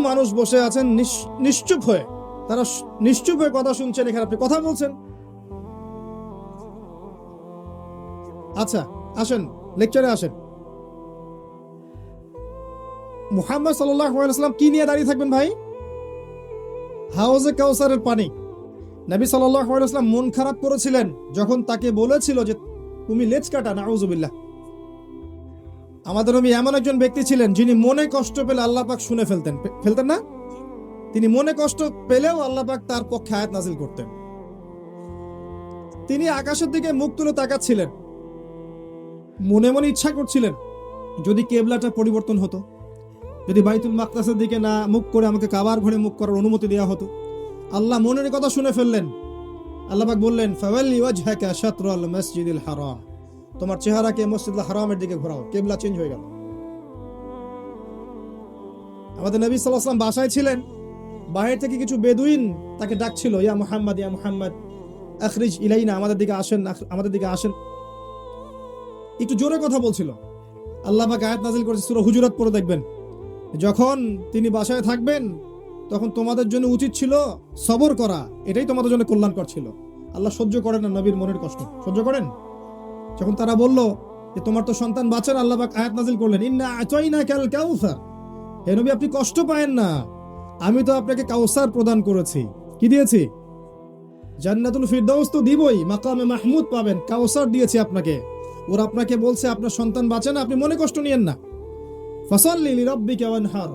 মানুষ বসে আছেন নিশ্চুপ হয়ে, তারা নিশ্চুপ হয়ে কথা শুনছেন, এখানে আপনি কথা বলছেন। আচ্ছা আসেন, লেকচারে আসেন। মুহাম্মদ সাল্লাল্লাহু আলাইহি ওয়াসাল্লাম কি নিয়ে দাঁড়িয়ে থাকবেন ভাই? হাউজে কাউসারের পানি। নবী সাল্লাল্লাহু আলাইহি ওয়াসাল্লাম মন খারাপ করেছিলেন যখন তাকে বলেছিল যে তুমি লেজ কাটা, নাউযুবিল্লাহ। আমাদের নবী এমন একজন ব্যক্তি ছিলেন যিনি মনে কষ্ট পেলে আল্লাহ পাক শুনে ফেলতেন না? তিনি মনে কষ্ট পেলেও আল্লাহ পাক তার পক্ষে আয়াত নাজিল করতেন। তিনি আকাশের দিকে মুখ তুলে তাকাচ্ছিলেন, মনে মনে ইচ্ছা করছিলেন যদি কিবলাটা পরিবর্তন হতো, যদি বাইতুল মাকদাসের দিকে না মুখ করে আমাকে কাবার ঘরে মুখ করার অনুমতি দেওয়া হতো। আল্লাহ মনের কথা শুনে ফেললেন। আল্লাহ পাক বললেন, ফাওয়াল্লি ওয়াজহাকা শাতরাল মসজিদিল হারাম, তোমার চেহারাকে মসজিদুল হারামের দিকে ঘোরাও। কিবলা চেঞ্জ হয়ে গেল। আমাদের নবী সাল্লাল্লাহু আলাইহি ওয়াসাল্লাম বাসায় ছিলেন, বাইরে থেকে কিছু বেদুইন তাকে ডাকছিল, ইয়া মুহাম্মদ, ইয়া মুহাম্মদ আখরিজ ইলাইনা, আমাদের দিকে আসেন, আমাদের দিকে আসেন। একটু জোরে কথা বলছিল। আল্লাহ পাক আয়াত নাযিল করেছে, সূরা হুজুরাত পড়ে দেখবেন। যখন তিনি বাসায় থাকবেন তখন তোমাদের জন্য উচিত ছিল সবর করা, এটাই তোমাদের জন্য কল্যাণকর ছিল। আল্লাহ সহ্য করেন না নবীর মনের কষ্ট, সহ্য করেন। যখন তারা বলল যে তোমার তো সন্তান বাঁচেন, আল্লাহ পাক আয়াত নাযিল করলেন, ইন্না আতাইনাকাল কাউসার, হে নবী আপনি কষ্ট পায়েন না, আমি তো আপনাকে কাউসার প্রদান করেছি। কি দিয়েছি? জান্নাতুল ফিরদাউস তো দিবই, মাকামে মাহমুদ পাবেন, কাউসার দিয়েছি আপনাকে। ওরা আপনাকে বলছে আপনার সন্তান বাঁচে না, আপনি মনে কষ্ট নিয়েন না। ফাসাল্লি লিরাব্বিকা ওয়ানহার,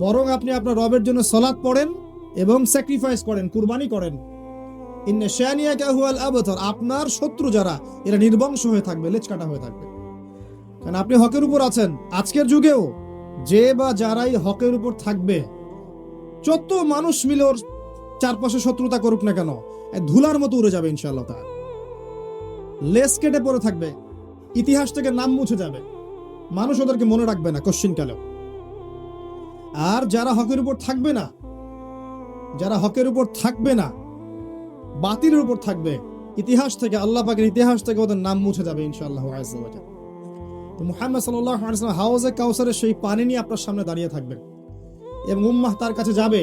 বরং আপনি আপনার রবের জন্য সালাত পড়েন এবং স্যাক্রিফাইস করেন, কুরবানি করেন। ইন্না শানিয়াকা হুয়াল আবতার, আপনার শত্রু যারা এরা নির্বংশ হয়ে থাকবে, লেজ কাটা হয়ে থাকবে। কারণ আপনি হকের উপর আছেন। আজকের যুগেও যে বা যারাই হকের উপর থাকবে, যত মানুষ মিলে ওর চারপাশে শত্রুতা করুক না কেন, ধুলার মতো উড়ে যাবে ইনশাআল্লাহ তাআলা। লেজ কেটে পড়ে থাকবে, ইতিহাস থেকে নাম মুছে যাবে, মানুষ ওদেরকে মনে রাখবে না কোশ্চিন কালেও। আর যারা হকের উপর থাকবে না, যারা হকের উপর থাকবে না, বাতিলের উপর থাকবে, ইতিহাস থেকে, আল্লাহ পাকের ইতিহাস থেকে ওদের নাম মুছে যাবে ইনশাআল্লাহ আযজা ওয়া জাল। তো মুহাম্মদ সাল্লাল্লাহু আলাইহি ওয়াসাল্লাম হাউজে কাউসারের সেই পানি নিয়ে আপনার সামনে দাঁড়িয়ে থাকবেন এবং উম্মাহ তার কাছে যাবে।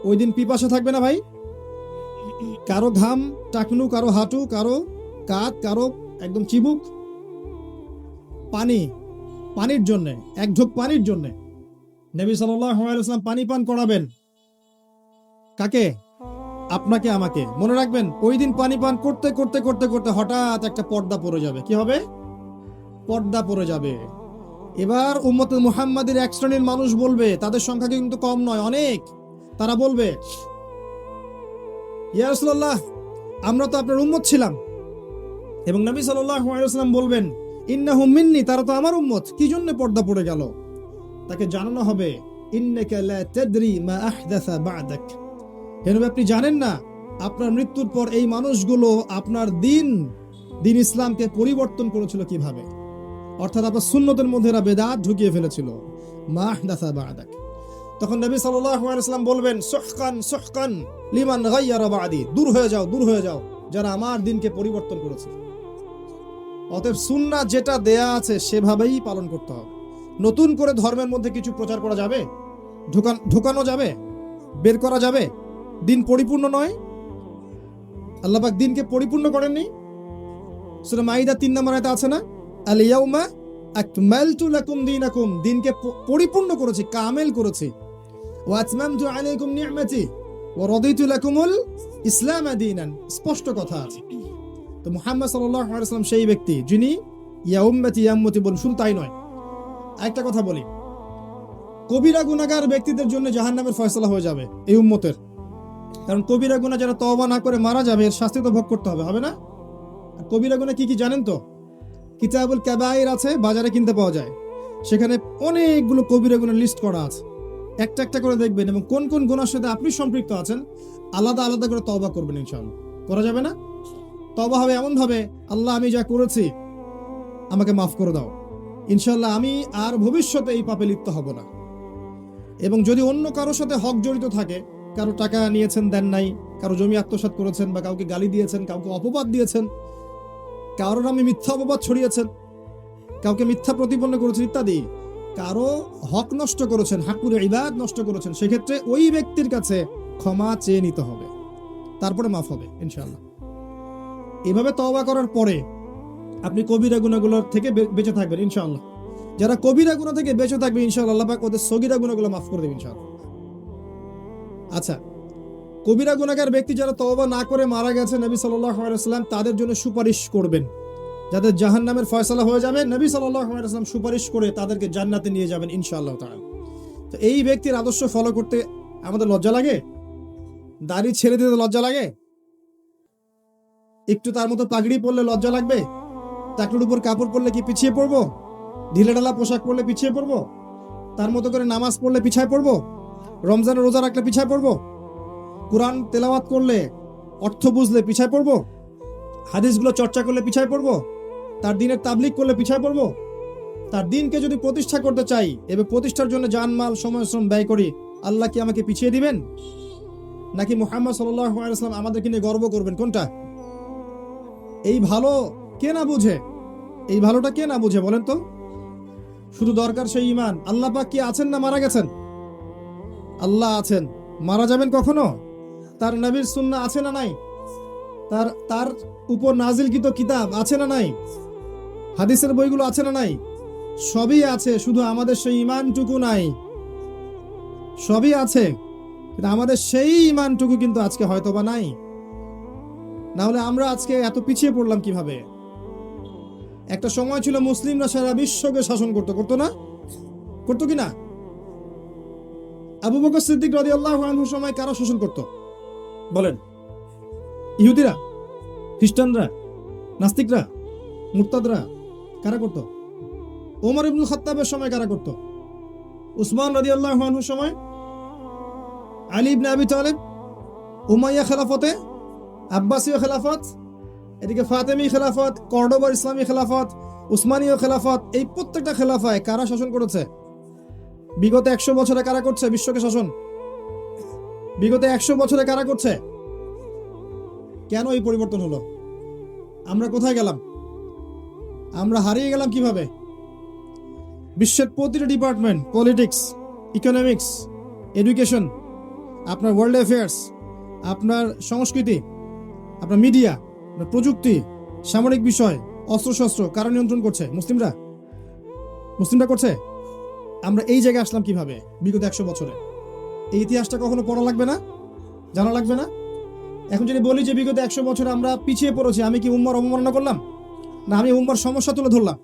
ওই দিন পিপাসা থাকবে না ভাই। কারো ঘাম টাকনু, কারো হাঁটু, কারো কাঁধ, কারো একদম চিবুক, পানির জন্য, এক ঢোক পানির জন্য নবী সাল্লাল্লাহু আলাইহি ওয়াসাল্লাম পানি পান করাবেন। কাকে? আপনাকে, আমাকে। মনে রাখবেন, ওই দিন পানি পান করতে করতে করতে করতে হঠাৎ একটা পর্দা পড়ে যাবে। কি হবে? পর্দা পড়ে যাবে। এবার উম্মতে মুহাম্মাদের এক শ্রেণীর মানুষ বলবে, তাদের সংখ্যা কিন্তু কম নয়, অনেক। তারা বলবে, ইয়া রাসূলুল্লাহ, আমরা তো আপনার উম্মত ছিলাম। এবং নবী সাল্লাল্লাহু আলাইহি ওয়াসাল্লাম বলবেন, ইন্নাহুম মিন্নি, তারা তো আমার উম্মত, কি জন্য পর্দা পড়ে গেল? তাকে জানানো হবে, ইন্নাকা লা তাদরি মা আহদাসা বা'দাক, হে নবী আপনি জানেন না আপনার মৃত্যুর পর এই মানুষগুলো আপনার দিন ইসলামকে পরিবর্তন করেছিল কিভাবে। অর্থাৎ আপনার সুন্নতের মধ্যে এরা বেদাত ঢুকিয়ে ফেলেছিল। মা আহদাসা বা'দাক। তখন নবী সাল্লাল্লাহু আলাইহি ওয়াসাল্লাম বলবেন, সুহকান সুহকান লিমান গায়্যারা বা'দি, দূর হয়ে যাও, দূর হয়ে যাও যারা আমার দিনকে পরিবর্তন করেছে। অতএব সুন্নাহ যেটা দেয়া আছে সেভাবেই পালন করতে হবে। নতুন করে ধর্মের মধ্যে কিছু প্রচার করা যাবে? ঢোকানো যাবে? বের করা যাবে? দিন পরিপূর্ণ নয়। আল্লাহ পাক দিনকে পরিপূর্ণ করেননি। সূরা মাইদা 3 নম্বর আয়াতে আছে না, আল ইয়াউমা আকমালতু লাকুম দীনাকুম, দিনকে পরিপূর্ণ করেছি, কামেল করেছি। ওয়া আতমামতু আলাইকুম নি'মাতি ওয়া রাদিতু লাকুমুল ইসলাম দীনান, স্পষ্ট কথা আছে। তো মুহাম্মদ সাল্লাল্লাহু আলাইহি ওয়াসাল্লাম সেই ব্যক্তি যিনি ইয়া উম্মতি ইয়া উম্মতি বলেন। শুধু তাই নয়, একটা কথা বলি, কবিরা গুনাহগার ব্যক্তিদের জন্য জাহান্নামের ফয়সালা হয়ে যাবে এই উম্মতের। কারণ কবিরা গুনাহ যারা তওবা না করে মারা যাবে, এর শাস্তি তো ভোগ করতে হবে, হবে না? আর কবিরা গুনাহ কি কি জানেন তো? কিতাবুল কাবায়ের আছে, বাজারে কিনতে পাওয়া যায়। সেখানে অনেকগুলো কবিরা গুনাহ লিস্ট করা আছে। একটা একটা করে দেখবেন এবং কোন কোন গুনাহের সাথে আপনি সম্পৃক্ত আছেন আলাদা আলাদা করে তওবা করবেন ইনশাআল্লাহ। করা যাবে না? তওবা হবে এমন ভাবে, আল্লাহ আমি যা করেছি আমাকে মাফ করে দাও, ইনশাআল্লাহ আমি আর ভবিষ্যতে এই পাপে লিপ্ত হব না। এবং যদি অন্য কারোর সাথে হক জড়িত থাকে, কারো টাকা নিয়েছেন দেন নাই, কারো জমি আত্মসাৎ করেছেন, বা কাউকে গালি দিয়েছেন, কাউকে অপবাদ দিয়েছেন, কারোর নামে মিথ্যা অপবাদ ছড়িয়েছেন, কাউকে মিথ্যা প্রতিপন্ন করেছেন ইত্যাদি, কারো হক নষ্ট করেছেন, হাকুল ইবাদ নষ্ট করেছেন, সেক্ষেত্রে ওই ব্যক্তির কাছে ক্ষমা চেয়ে নিতে হবে, তারপরে মাফ হবে ইনশাআল্লাহ। এভাবে তওবা করার পরে আপনি কবিরা গুনাহগুলোর থেকে বেঁচে থাকবেন ইনশাআল্লাহ। যারা কবিরা গুনাহ থেকে বেঁচে থাকবে ইনশাআল্লাহ, আল্লাহ পাক ওদের সগীরা গুনাহগুলো মাফ করে দেবেন ইনশাআল্লাহ। আচ্ছা, কবিরা গুনাহগার ব্যক্তি যারা তওবা না করে মারা গেছে, নবী সাল্লাল্লাহু আলাইহি ওয়াসাল্লাম তাদের জন্য সুপারিশ করবেন। যাদের জাহান্নামের ফয়সালা হয়ে যাবে, নবী সাল্লাল্লাহু আলাইহি ওয়াসাল্লাম সুপারিশ করে তাদেরকে জান্নাতে নিয়ে যাবেন ইনশাআল্লাহ তাআলা। তো এই ব্যক্তির আদর্শ ফলো করতে আমাদের লজ্জা লাগে? দাড়ি ছেড়ে দিতে লজ্জা লাগে? একটু তার মতো পাগড়ি পরলে লজ্জা লাগবে? টাকলুর উপর কাপড় পরলে কি পিছিয়ে পড়বো? ঢিলেঢালা পোশাক পরলে পিছিয়ে পড়বো? তার মতো করে নামাজ পড়লে পিছায় পড়বো? রমজানের রোজা রাখলে পিছায় পড়বো? কোরআন তেলাওয়াত করলে, অর্থ বুঝলে পিছায় পড়বো? হাদিসগুলো চর্চা করলে পিছায় পড়বো? তার দিনের তাবলিগ করলে পিছায় পড়বো? তার দিনকে যদি প্রতিষ্ঠা করতে চাই এবং প্রতিষ্ঠার জন্য জানমাল সময় শ্রম ব্যয় করি, আল্লাহ কি আমাকে পিছিয়ে দিবেন? নাকি মুহাম্মদ সাল্লাল্লাহু আলাইহি ওয়াসাল্লাম আমাদেরকে নিয়ে গর্ব করবেন? কোনটা? এই ভালো কে না বুঝে? এই ভালোটা কে না বুঝে বলেন তো? শুধু দরকার সেই ঈমান। আল্লাহ পাক কি আছেন না মারা গেছেন? আল্লাহ আছেন। মারা যাবেন কখনো? তার নবীর সুন্নাহ আছে না নাই? তার উপর নাজিলকৃত কিতাব আছে না নাই? হাদিসের বইগুলো আছে না নাই? সবই আছে, শুধু আমাদের সেই ঈমানটুকু নাই। সবই আছে, কিন্তু আমাদের সেই ঈমানটুকু কিন্তু আজকে হয়তোবা নাই। না হলে আমরা আজকে এত পিছিয়ে পড়লাম কিভাবে? একটা সময় ছিল মুসলিমরা সারা বিশ্বকে শাসন করতো না? করতো কি না? আবু বকর সিদ্দিক রাদিয়াল্লাহু আনহুর সময় কারা শাসন করতো বলেন? ইহুদিরা, খ্রিস্টানরা, নাস্তিকরা, মুরতাদরা? কারা করতো? ওমর ইবনুল খাত্তাবের সময় কারা করতো? উসমান রাদিয়াল্লাহু আনহুর সময়? আলী ইবনে আবি তালেব? উমাইয়া খেলাফতে, আব্বাসীয় খেলাফত, এদিকে ফাতেমি খেলাফত, কর্ডোবার ইসলামী খেলাফত, উসমানীয় খেলাফত, এই প্রত্যেকটা খেলাফায় কারা শাসন করেছে? বিগত 100 বছরে কারা করছে বিশ্বকে শাসন? বিগত 100 বছরে কারা করছে? কেন এই পরিবর্তন হলো? আমরা কোথায় গেলাম? আমরা হারিয়ে গেলাম কিভাবে? বিশ্বের প্রতিটা ডিপার্টমেন্ট, পলিটিক্স, ইকোনমিক্স, এডুকেশন, আপনার ওয়ার্ল্ড অ্যাফেয়ার্স, আপনার সংস্কৃতি, আপনার মিডিয়া, আপনার প্রযুক্তি, সামরিক বিষয়, অস্ত্রশস্ত্র কারা নিয়ন্ত্রণ করছে? মুসলিমরা করছে। আমরা এই জায়গায় আসলাম কিভাবে বিগত 100 বছরে? এই ইতিহাসটা কখনো পড়া লাগবে না? জানা লাগবে না? এখন যদি বলি যে বিগত 100 বছরে আমরা পিছিয়ে পড়েছি, আমি কি উম্মার অবমাননা করলাম? না, আমি উম্মার সমস্যা তুলে ধরলাম।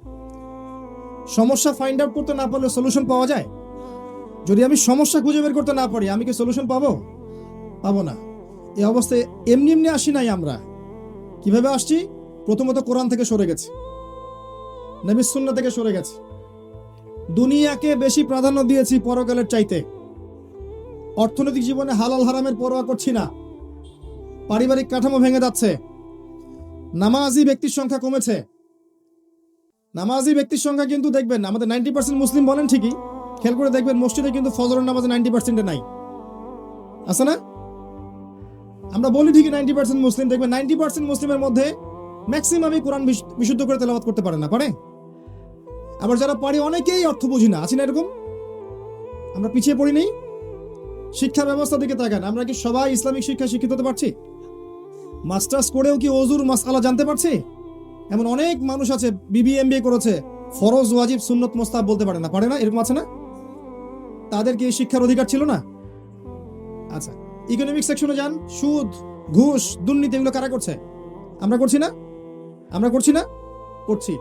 সমস্যা ফাইন্ড আউট করতে না পারলে সলিউশন পাওয়া যায়? যদি আমি সমস্যা খুঁজে বের করতে না পারি, আমি কি সলিউশন পাবো না। এই অবস্থায় এমনি এমনি আসি নাই আমরা। কিভাবে আসছি? প্রথমত কোরআন থেকে সরে গেছে, নবীর সুন্নাহ থেকে সরে গেছে, দুনিয়াকে বেশি প্রাধান্য দিয়েছি পরকালের চাইতে, অর্থনৈতিক জীবনে হালাল হারামের পরোয়া করছি না, পারিবারিক কাঠামো ভেঙে যাচ্ছে, নামাজি ব্যক্তির সংখ্যা কমেছে। নামাজি ব্যক্তির সংখ্যা কিন্তু দেখবেন আমাদের 90% মুসলিম বলেন ঠিকই, খেয়াল করে দেখবেন মসজিদে কিন্তু ফজরের নামাজে 90% নাই, আছে না? আমরা বলি ঠিকই 90% মুসলিম, দেখবেন 90% মুসলিমের মধ্যে ম্যাক্সিমামই কোরআন বিশুদ্ধ করে তেলাওয়াত করতে পারে না, পারে? আবার যারা পারি অনেকেই অর্থ বুঝি না, আছে না এরকম? আমরা পিছিয়ে পড়ি নেই? শিক্ষা ব্যবস্থা দিকে তাকান, আমরা কি সবাই ইসলামিক শিক্ষা শিক্ষিত হতে পারছি? মাস্টার্স করেও কি ওযুর মাসআলা জানতে পারছি? এমন অনেক মানুষ আছে বিবিএ এমবিএ করেছে, ফরজ ওয়াজিব সুন্নত মুস্তাহাব বলতে পারে না, এরকম আছে না? তাদের কি শিক্ষার অধিকার ছিল না? আচ্ছা, ইকোনমিক সেকশনে যান, সুদ, ঘুষ, দুর্নীতি এগুলো কারা করছে? আমরা করছি না? করছি।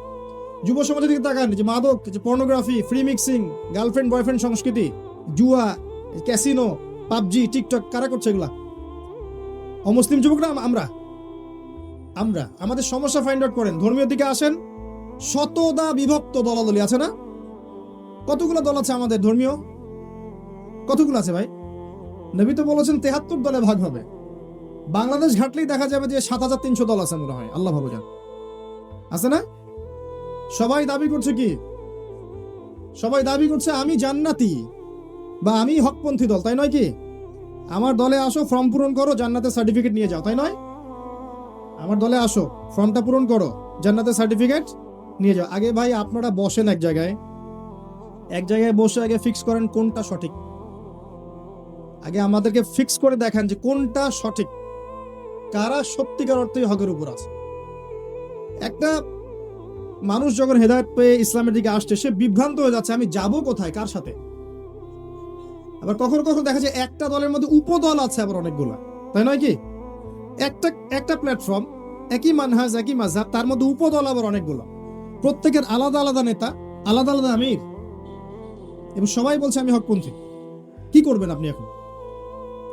যুব সমাজের দিকে তাকান, যে মাদক, যে pornography, free mixing, girlfriend boyfriend সংস্কৃতি, জুয়া, ক্যাসিনো, পাবজি, টিকটক কারা করছে এগুলা? অমুসলিম যুবকরা আমরা আমাদের সমস্যা ফাইন্ড আউট করেন। ধর্মীয় দিকে আসেন, শতদা বিভক্ত দলাদলি আছে না? কতগুলো দল আছে আমাদের ধর্মীয়? কতগুলো আছে ভাই? নবী তো বলেছেন 73 দলে ভাগ হবে। বাংলাদেশ ঘাটলেই দেখা যাবে যে 7300 দল আছে মনে হয়, আল্লাহ ভালো জান, আছে না? সবাই দাবি করছে কি? সবাই দাবি করছে আমি জান্নাতি বা আমি হকপন্থী দল, তাই নয় কি? আমার দলে আসো, ফর্ম পূরণ করো, জান্নাতের সার্টিফিকেট নিয়ে যাও, তাই নয়? আমার দলে আসো, ফর্মটা পূরণ করো, জান্নাতের সার্টিফিকেট নিয়ে যাও। আগে ভাই আপনারা বসেন এক জায়গায়, এক জায়গায় বসে আগে ফিক্স করেন কোনটা সঠিক। আগে আমাদেরকে ফিক্স করে দেখান যে কোনটা সঠিক, কারা সত্যিকার অর্থে হকের উপর আছে। একটা মানুষ যখন হেদায়েত পেয়ে ইসলামের দিকে আসছে, সে বিভ্রান্ত হয়ে যাচ্ছে আমি যাব কোথায়, কার সাথে। আবার কখনো কখনো দেখা যায় একটা দলের মধ্যে উপদল আছে আবার অনেকগুলা, তাই নয় কি? একটা একটা প্ল্যাটফর্ম, একই মানহাজ, একই মাযহাব, তার মধ্যে উপদল আবার অনেকগুলো, প্রত্যেকের আলাদা আলাদা নেতা, আলাদা আলাদা আমির, এবং সবাই বলছে আমি হকপন্থী। কি করবেন আপনি এখন?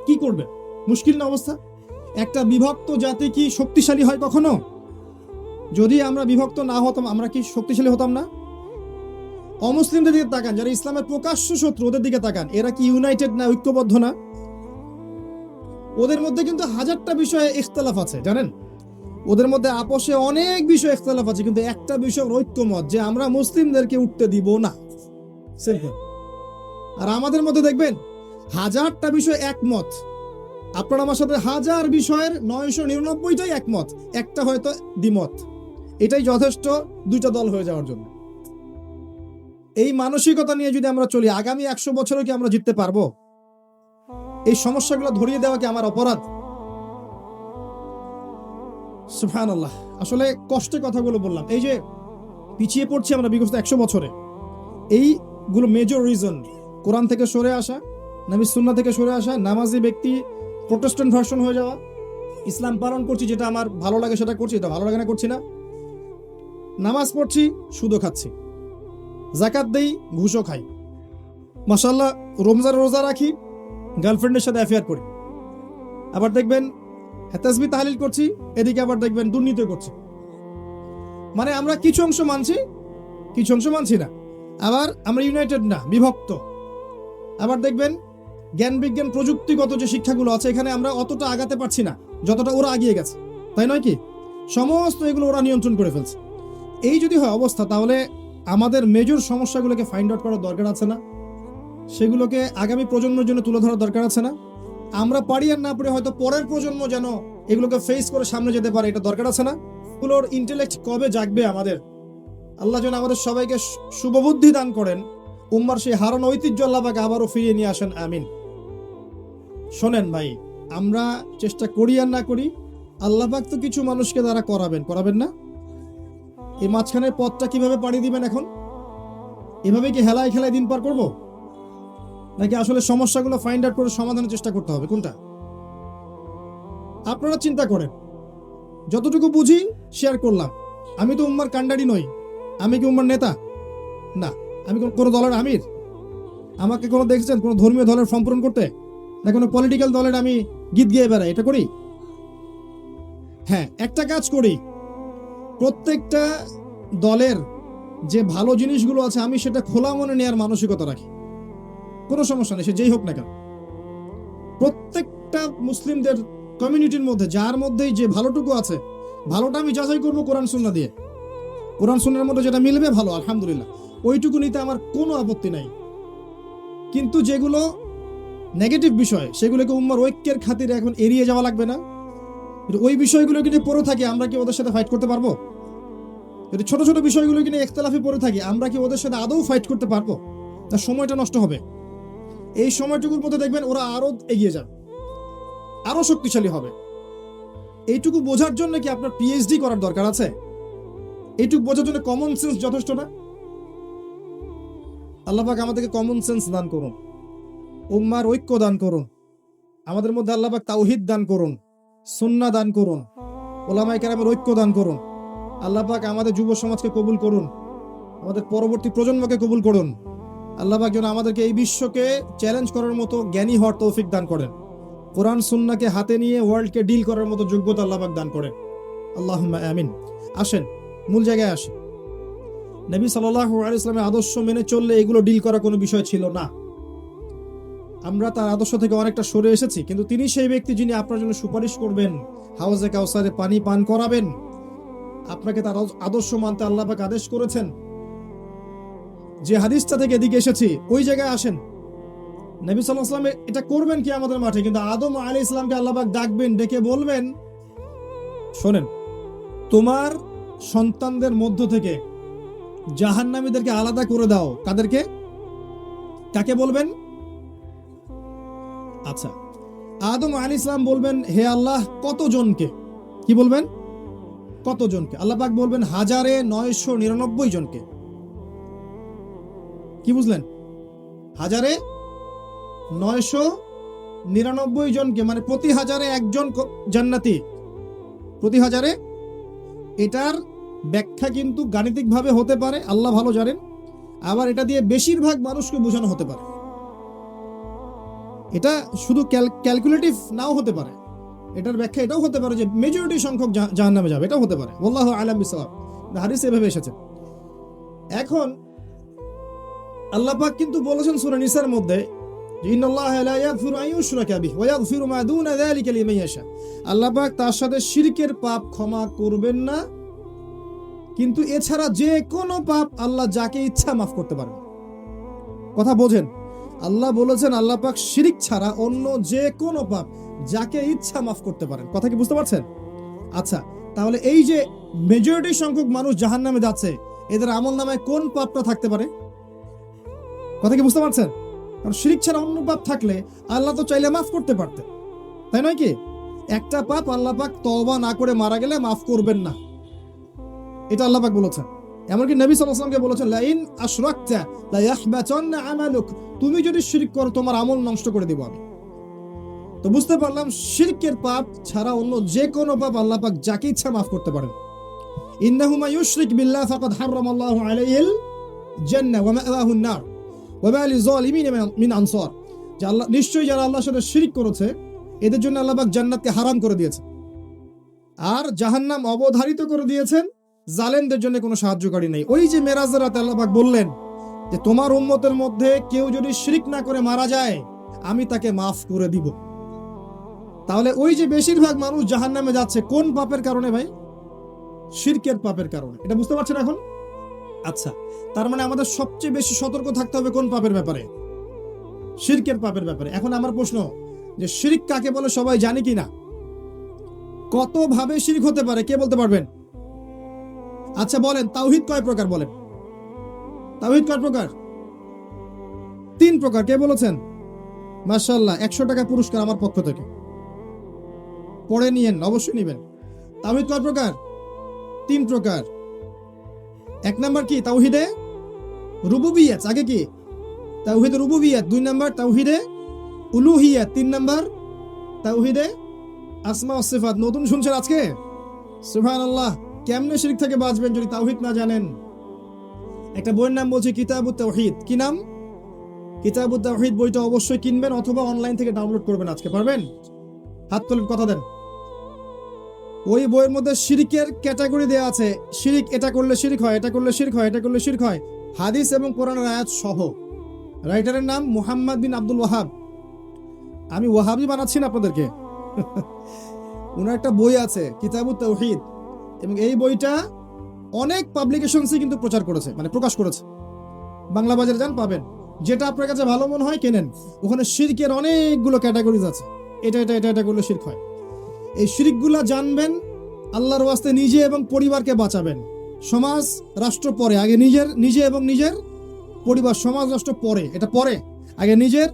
কি করবেন? মুশকিল না অবস্থা? একটা বিভক্ত জাতি কি শক্তিশালী হয় কখনো? যদি আমরা বিভক্ত না হতাম, আমরা কি শক্তিশালী হতাম না? অমুসলিমদের দিকে তাকান, যারা ইসলামের প্রকাশ্য শত্রু, ওদের দিকে তাকান, এরা কি ইউনাইটেড না, ঐক্যবদ্ধ না? ওদের মধ্যে কিন্তু হাজারটা বিষয়ে ইখতিলাফ আছে, জানেন? ওদের মধ্যে আপোষে অনেক বিষয় ইখতিলাফ আছে, কিন্তু একটা বিষয় ঐক্যমত, যে আমরা মুসলিমদেরকে উঠতে দিব না। সিম্পল। আর আমাদের মধ্যে দেখবেন হাজারটা বিষয় একমত, আপনার আমার সাথে হাজার বিষয়ের 999টাই একমত, একটা হয়তো দ্বিমত। এটাই যথেষ্ট দুইটা দল হয়ে যাওয়ার জন্য। এই মানসিকতা নিয়ে যদি আমরা চলি, আগামী 100 বছরে কি আমরা জিততে পারবো? এই সমস্যাগুলো ধরিয়ে দেওয়া কি আমার অপরাধ? সুবহানাল্লাহ। আসলে কষ্টের কথাগুলো বললাম, এই যে পিছিয়ে পড়ছি আমরা বিগত 100 বছরে, এইগুলো মেজর রিজন। কোরআন থেকে সরে আসা, নবী সুন্নাহ থেকে সরে আসা, নামাজি ব্যক্তি প্রোটেস্ট্যান্ট ভার্সন হয়ে যাওয়া, ইসলাম পালন করছি, যেটা আমার ভালো লাগে সেটা করছি, এটা ভালো লাগে না করছি না, নামাজ পড়ছি, সুদও খাচ্ছি, যাকাত দেই, ঘুষও খাই, মাশাআল্লাহ রমজান রোজা রাখি, গার্লফ্রেন্ডের সাথে অ্যাফেয়ার করি, আবার দেখবেন তাসবিহ তাহলিল করছি, এদিকে আবার দেখবেন দুর্নীতি করছি। মানে আমরা কিছু অংশ মানছি, কিছু অংশ মানছি না। আবার আমরা ইউনাইটেড না, বিভক্ত। আবার দেখবেন জ্ঞান বিজ্ঞান প্রযুক্তিগত যে শিক্ষাগুলো আছে, এখানে আমরা অতটা আগাতে পারছি না যতটা ওরা আগিয়ে গেছে, তাই নয় কি? সমস্ত এগুলো ওরা নিয়ন্ত্রণ করে ফেলছে। এই যদি হয় অবস্থা, তাহলে আমাদের মেজর সমস্যাগুলোকে ফাইন্ড আউট করার দরকার আছে না? সেগুলোকে আগামী প্রজন্মের জন্য তুলে ধরার দরকার আছে না? আমরা পারি আর না পারি, হয়তো পরের প্রজন্ম যেন এগুলোকে ফেস করে সামনে যেতে পারে, এটা দরকার আছে না? এগুলোর ইন্টেলেক্ট কবে জাগবে আমাদের? আল্লাহ যেন আমাদের সবাইকে শুভবুদ্ধি দান করেন, উম্মার সেই হারানো ঐতিহ্য আল্লাহ পাক আবারও ফিরিয়ে নিয়ে আসেন, আমিন। শোনেন ভাই, আমরা চেষ্টা করি আর না করি, আল্লাহ পাক তো কিছু মানুষকে দ্বারা করাবেন না? এই মাঝখানের পথটা কিভাবে পাড়ি দিবেন এখন? এভাবে কি হেলায় খেলায় দিন পার করব, নাকি আসলে সমস্যাগুলো ফাইন্ড আউট করে সমাধানের চেষ্টা করতে হবে? কোনটা? আপনারা চিন্তা করেন। যতটুকু বুঝি শেয়ার করলাম। আমি তো উম্মার কান্ডারি নই। আমি কি উম্মার নেতা? না। আমি কোনো দলের আমির? আমাকে কোনো দেখেছেন কোনো ধর্মীয় দলের ফর্ম পূরণ করতে, না কোনো পলিটিক্যাল দলের আমি গীত গেয়ে বেড়াই? এটা করি? হ্যাঁ, একটা কাজ করি, প্রত্যেকটা দলের যে ভালো জিনিসগুলো আছে আমি সেটা খোলা মনে নেওয়ার মানসিকতা রাখি। কোনো সমস্যা নেই, সে যেই হোক না কেন। প্রত্যেকটা মুসলিমদের কমিউনিটির মধ্যে যার মধ্যেই যে ভালোটুকু আছে, ভালোটা আমি যাচাই করবো কোরআন সুন্নাহ দিয়ে। কোরআন সুন্নাহর মধ্যে যেটা মিলবে ভালো, আলহামদুলিল্লাহ, ওইটুকু নিতে আমার কোনো আপত্তি নাই। কিন্তু যেগুলো নেগেটিভ বিষয়, সেগুলোকে উম্মার ঐক্যের খাতিরে এখন এড়িয়ে যাওয়া লাগবে না? ওই বিষয়গুলো কিনে পড়ে থাকি, আমরা কি ওদের সাথে ফাইট করতে পারবো? যদি ছোট ছোট বিষয়গুলো কিনে ইখতিলাফে পড়ে থাকি, আমরা কি ওদের সাথে আদৌ ফাইট করতে পারবো? তার সময়টা নষ্ট হবে। এই সময়টুকুর মধ্যে দেখবেন ওরা আরো এগিয়ে যাবে, আরো শক্তিশালী হবে। এইটুকু বোঝার জন্য কি আপনার পিএইচডি করার দরকার আছে? এইটুকু বোঝার জন্য কমন সেন্স যথেষ্ট না? আল্লাহ পাক আমাদেরকে কমন সেন্স দান করুন, উম্মার ঐক্য দান করুন, আমাদের মধ্যে আল্লাহ পাক তাওহীদ দান করুন, সুন্নাহ দান করুন, ওলামায়ে কেরামের ঐক্য দান করুন। আল্লাহ পাক আমাদের যুব সমাজকে কবুল করুন, আমাদের পরবর্তী প্রজন্মকে কবুল করুন। আল্লাহ পাক যেন আমাদেরকে এই বিশ্বকে চ্যালেঞ্জ করার মতো জ্ঞানী হওয়ার তৌফিক দান করেন। কোরআন সুন্নাহকে হাতে নিয়ে ওয়ার্ল্ডকে ডিল করার মতো যোগ্যতা আল্লাহ পাক দান করেন। আল্লাহুম্মা আমিন। আসেন মূল জায়গায় আসি। নবী সাল্লাল্লাহু আলাইহি ওয়াসাল্লামের আদর্শ মেনে চললে এগুলো ডিল করা কোনো বিষয় ছিল না। আমরা তার আদর্শ থেকে অনেকটা সরে এসেছি, কিন্তু তিনি সেই ব্যক্তি যিনি আপনার জন্য সুপারিশ করবেন, হাউজে কাউসারে পানি পান করাবেন। আপনাকে তার আদর্শ মানতে আল্লাহ পাক আদেশ করেছেন। যে হাদিসটা থেকে এদিকে এসেছি ওই জায়গায় আসেন। নবী সাল্লাল্লাহু আলাইহি ওয়াসাল্লাম এটা করবেন কিয়ামতের মাঠে, কিন্তু আদম আলাইহিস সালামকে আল্লাহ পাক ডাকবেন, ডেকে বলবেন, শোনেন, তোমার সন্তানদের মধ্য থেকে জাহান্নামীদেরকে আলাদা করে দাও। কাদেরকে? কাকে বলবেন? আচ্ছা, আদম আলাইহিস সালাম বলবেন, হে আল্লাহ কতজনকে? কি বলবেন? কতজনকে? আল্লাহ পাক বলবেন 1999 জনকে। কি বুঝলেন? 1999 জনকে, মানে প্রতি 1000-এ একজন জান্নাতি, প্রতি 1000-এ। এটার ব্যাখ্যা কিন্তু গাণিতিকভাবে হতে পারে, আল্লাহ ভালো জানেন। আবার এটা দিয়ে বেশিরভাগ মানুষকে বোঝানো হতে পারে। এটা শুধু ক্যালকুলেটিভ নাও হতে পারে, এটার ব্যাখ্যা এটাও হতে পারে যে মেজরিটি সংখ্যক জাহান্নামে যাবে, এটাও হতে পারে। আল্লাহু আ'লাম বিসওয়াব, হাদিস এভাবে এসেছে। এখন আল্লাহ পাক কিন্তু বলেছেন সূরা নিসার মধ্যে, ইন্নাল্লাহা লা ইয়াগফিরু আন ইউশরাকা বিহি ওয়া ইয়াগফিরু মা দুনা যালিকা লিমান ইয়াশা। আল্লাহ পাক তার সাথে শিরকের পাপ ক্ষমা করবেন না, কিন্তু এছাড়া যে কোনো পাপ আল্লাহ যাকে ইচ্ছা মাফ করতে পারেন। কথা বোঝেন? আল্লাহ বলেছেন আল্লাহ পাক শিরক ছাড়া অন্য যে কোনো পাপ যাকে ইচ্ছা মাফ করতে পারেন। কথা কি বুঝতে পারছেন? আচ্ছা, তাহলে এই যে মেজরিটি সংখ্যক মানুষ জাহান্নামে যাচ্ছে, এদের আমল নামায় কোন পাপটা থাকতে পারে? কথা কি বুঝতে পারছেন? কারণ শিরক ছাড়া অন্য পাপ থাকলে আল্লাহ তো চাইলে মাফ করতে পারতেন, তাই নয় কি? একটা পাপ আল্লাহ পাক তওবা না করে মারা গেলে মাফ করবেন না, এটা আল্লাহ পাক বলেছেন। এমনকি নবী সাল্লাল্লাহু আলাইহি ওয়াসাল্লামকে বলেছেন, লাইন আশরাকতা লা ইয়াহবাতান্না আমালুক, তুমি যদি শিরক করো তোমার আমল নষ্ট করে দেব আমি। তো বুঝতে পারলাম শিরকের পাপ ছাড়া অন্য যে কোনো পাপ আল্লাহ পাক যাকে ইচ্ছা মাফ করতে পারেন। ইন্নাহু মা ইউশরিক বিল্লাহ ফাকাদ হারামাল্লাহু আলাইহিল জান্নাহ ওয়া মাওয়াহুন নার ওয়া মা লিযালিমিন মিন আনসার। যে আল্লাহ নিশ্চয়ই যারা আল্লাহর সাথে শিরক করেছে এদের জন্য আল্লাহ পাক জান্নাতকে হারাম করে দিয়েছেন, আর জাহান্নাম অবধারিত করে দিয়েছেন। জালেমদের জন্য কোনো সাহায্যকারী নেই। ওই যে মেরাজের রাতে আল্লাহ পাক বললেন যে তোমার উম্মতের মধ্যে কেউ যদি শিরক না করে মারা যায় আমি তাকে মাফ করে দিব। তাহলে ওই যে বেশিরভাগ মানুষ জাহান্নামে যাচ্ছে কোন পাপের কারণে ভাই? শিরকের পাপের কারণে। এটা বুঝতে পারছেন এখন? আচ্ছা, তার মানে আমাদের সবচেয়ে বেশি সতর্ক থাকতে হবে কোন পাপের ব্যাপারে? শিরকের পাপের ব্যাপারে। এখন আমার প্রশ্ন, যে শিরক কাকে বলে সবাই জানি কি না? কত ভাবে শিরক হতে পারে কে বলতে পারবেন? আচ্ছা বলেন, তাওহীদ কয় প্রকার বলেন? তাওহীদ কয় প্রকার? 3 প্রকার। কে বলেছেন? মাশাআল্লাহ, 100 টাকা পুরস্কার আমার পক্ষ থেকে। পড়ে নিয়েন, অবশ্যই নেবেন। তাওহীদ কয় প্রকার? 3 প্রকার। 1 নাম্বার কি? তাওহীদে রুবুবিয়্যাত। আগে কি? তাওহীদে রুবুবিয়্যাত। 2 নাম্বার তাওহীদে উলুহিয়্যাত। 3 নাম্বার তাওহীদে আসমা ওয়াস সিফাত। নতুন শুনছেন আজকে? সুবহানাল্লাহ। কেমনে শিরক থেকে বাঁচবেন যদি তাওহীদ না জানেন? একটা বইয়ের নাম বলছি কিতাবুত তাওহীদ। কি নাম? কিতাবুত তাওহীদ। বইটা অবশ্যই কিনবেন অথবা অনলাইন থেকে ডাউনলোড করবেন। আজকে পারবেন? হাত তোলেন, কথা দেন। ওই বইয়ের মধ্যে শিরকের ক্যাটাগরি দেয়া আছে। শিরক, এটা করলে শিরক হয়, এটা করলে শিরক হয়, এটা করলে শিরক হয়, হাদিস এবং কোরআনের আয়াত সহ। রাইটারের নাম মুহাম্মদ বিন আব্দুল ওয়াহাব। আমি ওয়াহাবি বানাচ্ছি না আপনাদেরকে। ওনার একটা বই আছে কিতাবুত তাওহীদ, এবং এই বইটা অনেক পাবলিকেশনসই কিন্তু প্রচার করেছে, মানে প্রকাশ করেছে। বাংলা বাজারে যান, পাবেন। যেটা আপনার কাছে ভালো মনে হয় কেনেন। ওখানে শিরকের অনেকগুলো ক্যাটাগরিজ আছে। এটা এটা এটা এটা করলে শিরক হয়। এই শিরকগুলা জানবেন, আল্লাহর ওয়াস্তে নিজে এবং পরিবারকে বাঁচাবেন। সমাজ রাষ্ট্র পরে, আগে নিজে এবং নিজের পরিবার। সমাজ রাষ্ট্র পরে, এটা পরে, আগে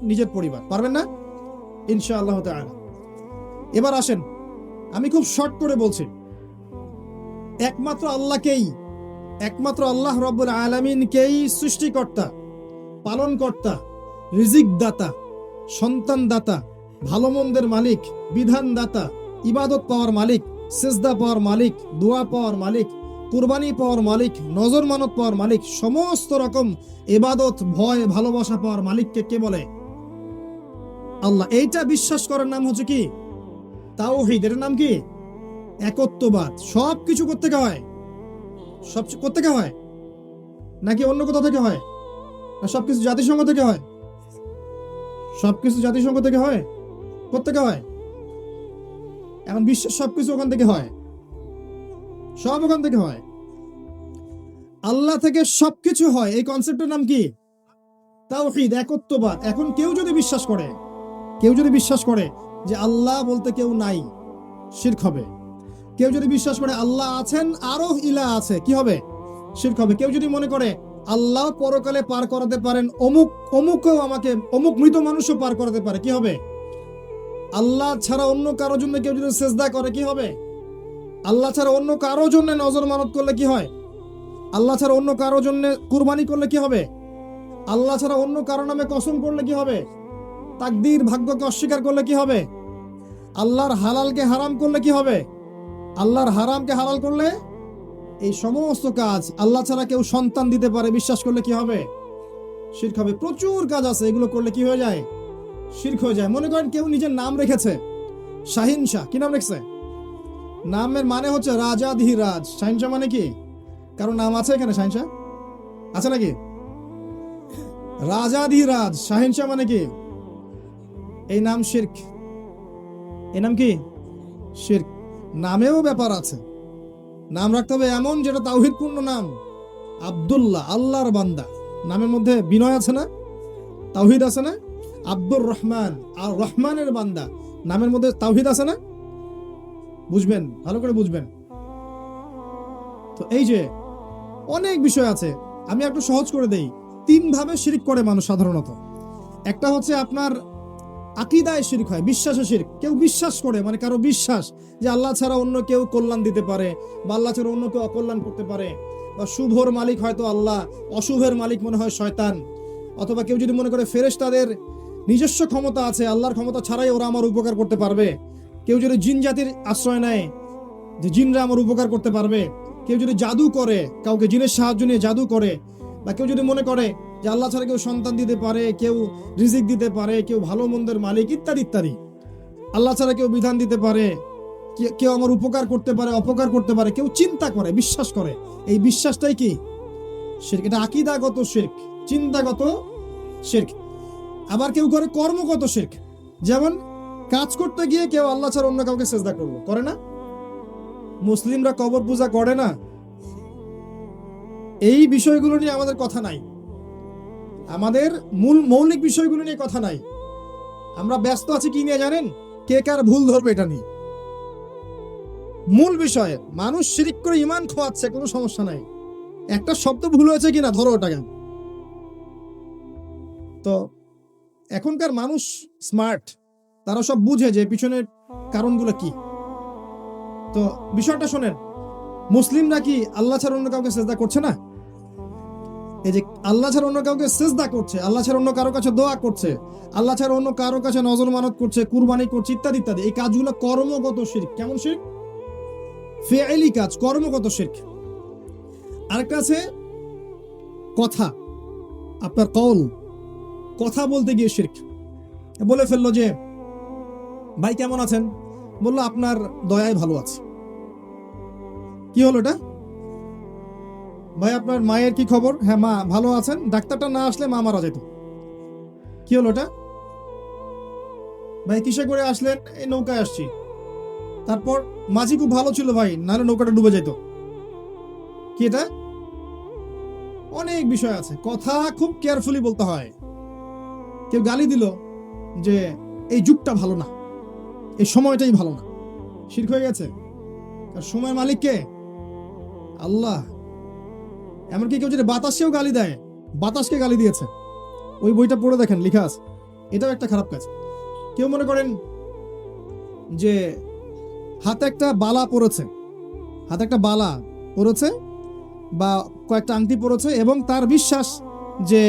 নিজের পরিবার। পারবেন না ইনশাআল্লাহ তাআলা। এবার আসেন, আমি খুব শর্ট করে বলছি। একমাত্র আল্লাহ রব্বুল আলামিনকেই সৃষ্টিকর্তা, পালনকর্তা, রিজিক দাতা, সন্তান দাতা, ভালো মন্দের মালিক, বিধান দাতা, ইবাদত পাওয়ার মালিক, সেজদা পাওয়ার মালিক, দোয়া পাওয়ার মালিক, কুরবানি পাওয়ার মালিক, নজর মানত পাওয়ার মালিক, সমস্ত রকম ইবাদত, ভয়, ভালোবাসা পাওয়ার মালিককে কে বলে? আল্লাহ। এইটা বিশ্বাস করার নাম হচ্ছে কি? তাওহীদ। এর নাম কি? একত্ববাদ। সব কিছু কোত্থেকে হয়? সব কোত্থেকে হয়? নাকি অন্য কোথাও থেকে হয়? না সবকিছু জাতিসংঘ থেকে হয়? সবকিছু জাতিসংঘ থেকে হয়? কোত্থেকে হয়? এখন বিশ্বের সবকিছু ওখান থেকে হয়, সব ওখান থেকে হয়। আল্লাহ থেকে সবকিছু হয়। এই কনসেপ্টের নাম কি? তাওহীদ, একত্ববাদ। এখন কেউ যদি বিশ্বাস করে যে আল্লাহ বলতে কেউ নাই, শিরক হবে। কেউ যদি বিশ্বাস করে আল্লাহ আছেন, আরো ইলাহ আছে, কি হবে? শিরক হবে। কেউ যদি মনে করে আল্লাহ পরকালে পার করাতে পারেন, অমুকও আমাকে, অমুক মৃত মানুষও পার করাতে পারে, কি হবে? আল্লাহ ছাড়া অন্য কারো জন্য কেউ যদি সেজদা করে কি হবে? আল্লাহ ছাড়া অন্য কারো জন্য নজর মানত করলে কি হয়? আল্লাহ ছাড়া অন্য কারো জন্য কুরবানি করলে কি হবে? আল্লাহ ছাড়া অন্য কারো নামে কসম করলে কি হবে? তাকদীর ভাগ্যকে অস্বীকার করলে কি হবে? আল্লাহর হালালকে হারাম করলে কি হবে? আল্লাহর হারামকে হালাল করলে, এই সমস্ত কাজ আল্লাহ ছাড়া কেউ সন্তান দিতে পারে বিশ্বাস করলে কি হবে? শিরক হবে। প্রচুর কাজ আছে, এগুলো করলে কি হয়ে যায়? শিরক হয়ে যায়। মনে করেন কেউ নিজের নাম রেখেছে শাহিন শাহ, কি নাম রেখেছে? নামের মানে হচ্ছে রাজাধিরাজ। শাহিন শাহ মানে কি? কারণ নাম আছে এখানে শাহিন শাহ আছে নাকি? রাজাধিরাজ শাহিন শাহ মানে কি? এই নাম শিরক। এই নাম কি? শিরক। নামেও ব্যাপার আছে। নাম রাখতে হবে এমন যেটা তাওহীদপূর্ণ নাম। আব্দুল্লাহ, আল্লাহর বান্দা। নামের মধ্যে বিনয় আছে না? তাওহীদ আছে না? আব্দুর রহমান, আর রহমানের বান্দা, নামের মধ্যে তাওহীদ আছে না? বুঝবেন, ভালো করে বুঝবেন। তো এই যে অনেক বিষয় আছে, আমি একটু সহজ করে দেই। 3 ভাবে শিরক করে মানুষ সাধারণত। একটা হচ্ছে আপনার আকীদায় শিরক হয়, বিশ্বাসে শিরক। কেউ বিশ্বাস করে, মানে কারো বিশ্বাস যে আল্লাহ ছাড়া অন্য কেউ কল্যাণ দিতে পারে, বা আল্লাহ ছাড়া অন্য কেউ অকল্যাণ করতে পারে, বা শুভর মালিক হয়তো আল্লাহ, অশুভের মালিক মনে হয় শয়তান। অথবা কেউ যদি মনে করে ফেরেশতাদের নিজস্ব ক্ষমতা আছে, আল্লাহর ক্ষমতা ছাড়াই ওরা আমার উপকার করতে পারবে। কেউ যদি জিন জাতির আশ্রয় নেয় যে জিনরা আমার উপকার করতে পারবে, কেউ যদি জাদু করে, কাউকে জিনের সাহায্য নিয়ে জাদু করে, বা কেউ যদি মনে করে যে আল্লাহ ছাড়া কেউ সন্তান দিতে পারে, কেউ রিজিক দিতে পারে, কেউ ভালো মন্দের মালিক, ইত্যাদি ইত্যাদি, আল্লাহ ছাড়া কেউ বিধান দিতে পারে, কেউ আমার উপকার করতে পারে, অপকার করতে পারে, কেউ চিন্তা করে, বিশ্বাস করে, এই বিশ্বাসটাই কি? শিরক। এটা আকীদাগত শিরক, চিন্তাগত শিরক। আবার কেউ করে কর্মগত শিরক, যেমন কাজ করতে গিয়ে কেউ আল্লাহ ছাড়া অন্য কাউকে সেজদা করলো, করে না? মুসলিমরা কবর পূজা করে না? এই বিষয়গুলো নিয়ে আমাদের কথা নাই, আমাদের মৌলিক বিষয়গুলো নিয়ে কথা নাই। আমরা ব্যস্ত আছি কি নিয়ে জানেন? কে কার ভুল ধরবে এটা নিয়ে। মূল বিষয়ে মানুষ শিরক করে ঈমান খোয়াচ্ছে, কোনো সমস্যা নাই। একটা শব্দ ভুল হয়েছে কিনা ধরো ওটাকে। তো এখনকার মানুষ স্মার্ট, তারা সব বুঝে যে পিছনের কারণগুলো কি। তো বিষয়টা শোনেন, মুসলিমরা কি আল্লাহ ছাড়া অন্য কাউকে সেজদা করছে না? এই যে আল্লাহ ছাড়া অন্য কাউকে সেজদা করছে, আল্লাহ ছাড়া অন্য কারো কাছে দোয়া করছে, আল্লাহ ছাড়া অন্য কারো কাছে নজর মানত করছে, কুরবানি করছে, ইত্যাদি ইত্যাদি, এই কাজগুলো কর্মগত শিরক। কেমন শিরক? ফি'লি কাজ, কর্মগত শিরক। আরেকটা আছে কথা, আপনার কওল, কথা বলতে গিয়ে শিরক। বলে ফেললো যে ভাই কেমন আছেন, বললো আপনার দয়ায় ভালো আছে। কি হলো এটা? ভাই আপনার মায়ের কি খবর? হ্যাঁ মা ভালো আছেন, ডাক্তারটা না আসলে মা মারা যেত। কি হলো এটা? ভাই কিসে করে আসলেন? এই নৌকায় আসছি। তারপর মাঝি খুব ভালো ছিল ভাই, নাহলে নৌকাটা ডুবে যেত। কি এটা? অনেক বিষয় আছে, কথা খুব কেয়ারফুলি বলতে হয়। কেউ গালি দিল যে এই যুগটা ভালো না, এই সময়টাই ভালো না, শিরক হয়ে গেছে। আর সময় মালিক কে? আল্লাহ। এমনকি কেউ যদি বাতাসকেও গালি দেয়, বাতাসকে গালি দিয়েছে, ওই বইটা পড়ে দেখেন, লেখা আছে। এটাও একটা খারাপ কাজ। কেউ মনে করেন যে হাতে একটা বালা পড়েছে, হাতে একটা বালা পড়েছে বা কয়েকটা আংটি পড়েছে, এবং তার বিশ্বাস যে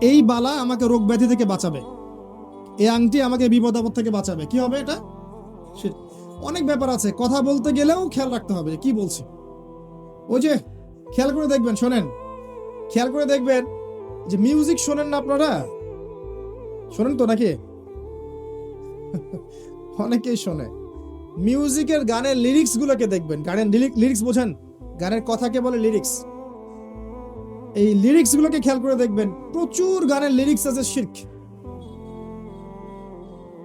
এই বালা আমাকে রোগ ব্যাধি থেকে বাঁচাবে, এই আংটি আমাকে বিপদ আপদ থেকে বাঁচাবে। কি হবে এটা? অনেক ব্যাপার আছে, কথা বলতে গেলেও খেয়াল রাখতে হবে কি বলছি। ওই যে খেয়াল করে দেখবেন, শোনেন, খেয়াল করে দেখবেন যে মিউজিক শোনেন না আপনারা? শোনেন তো নাকি? অনেকেই শোনে। মিউজিকের গানের লিরিক্স গুলোকে দেখবেন, গানের লিরিক্স বোঝেন? গানের কথাকে বলে লিরিক্স। এই লিরিক্স গুলোকে খেয়াল করে দেখবেন, প্রচুর গানের লিরিক্স আছে শিরক।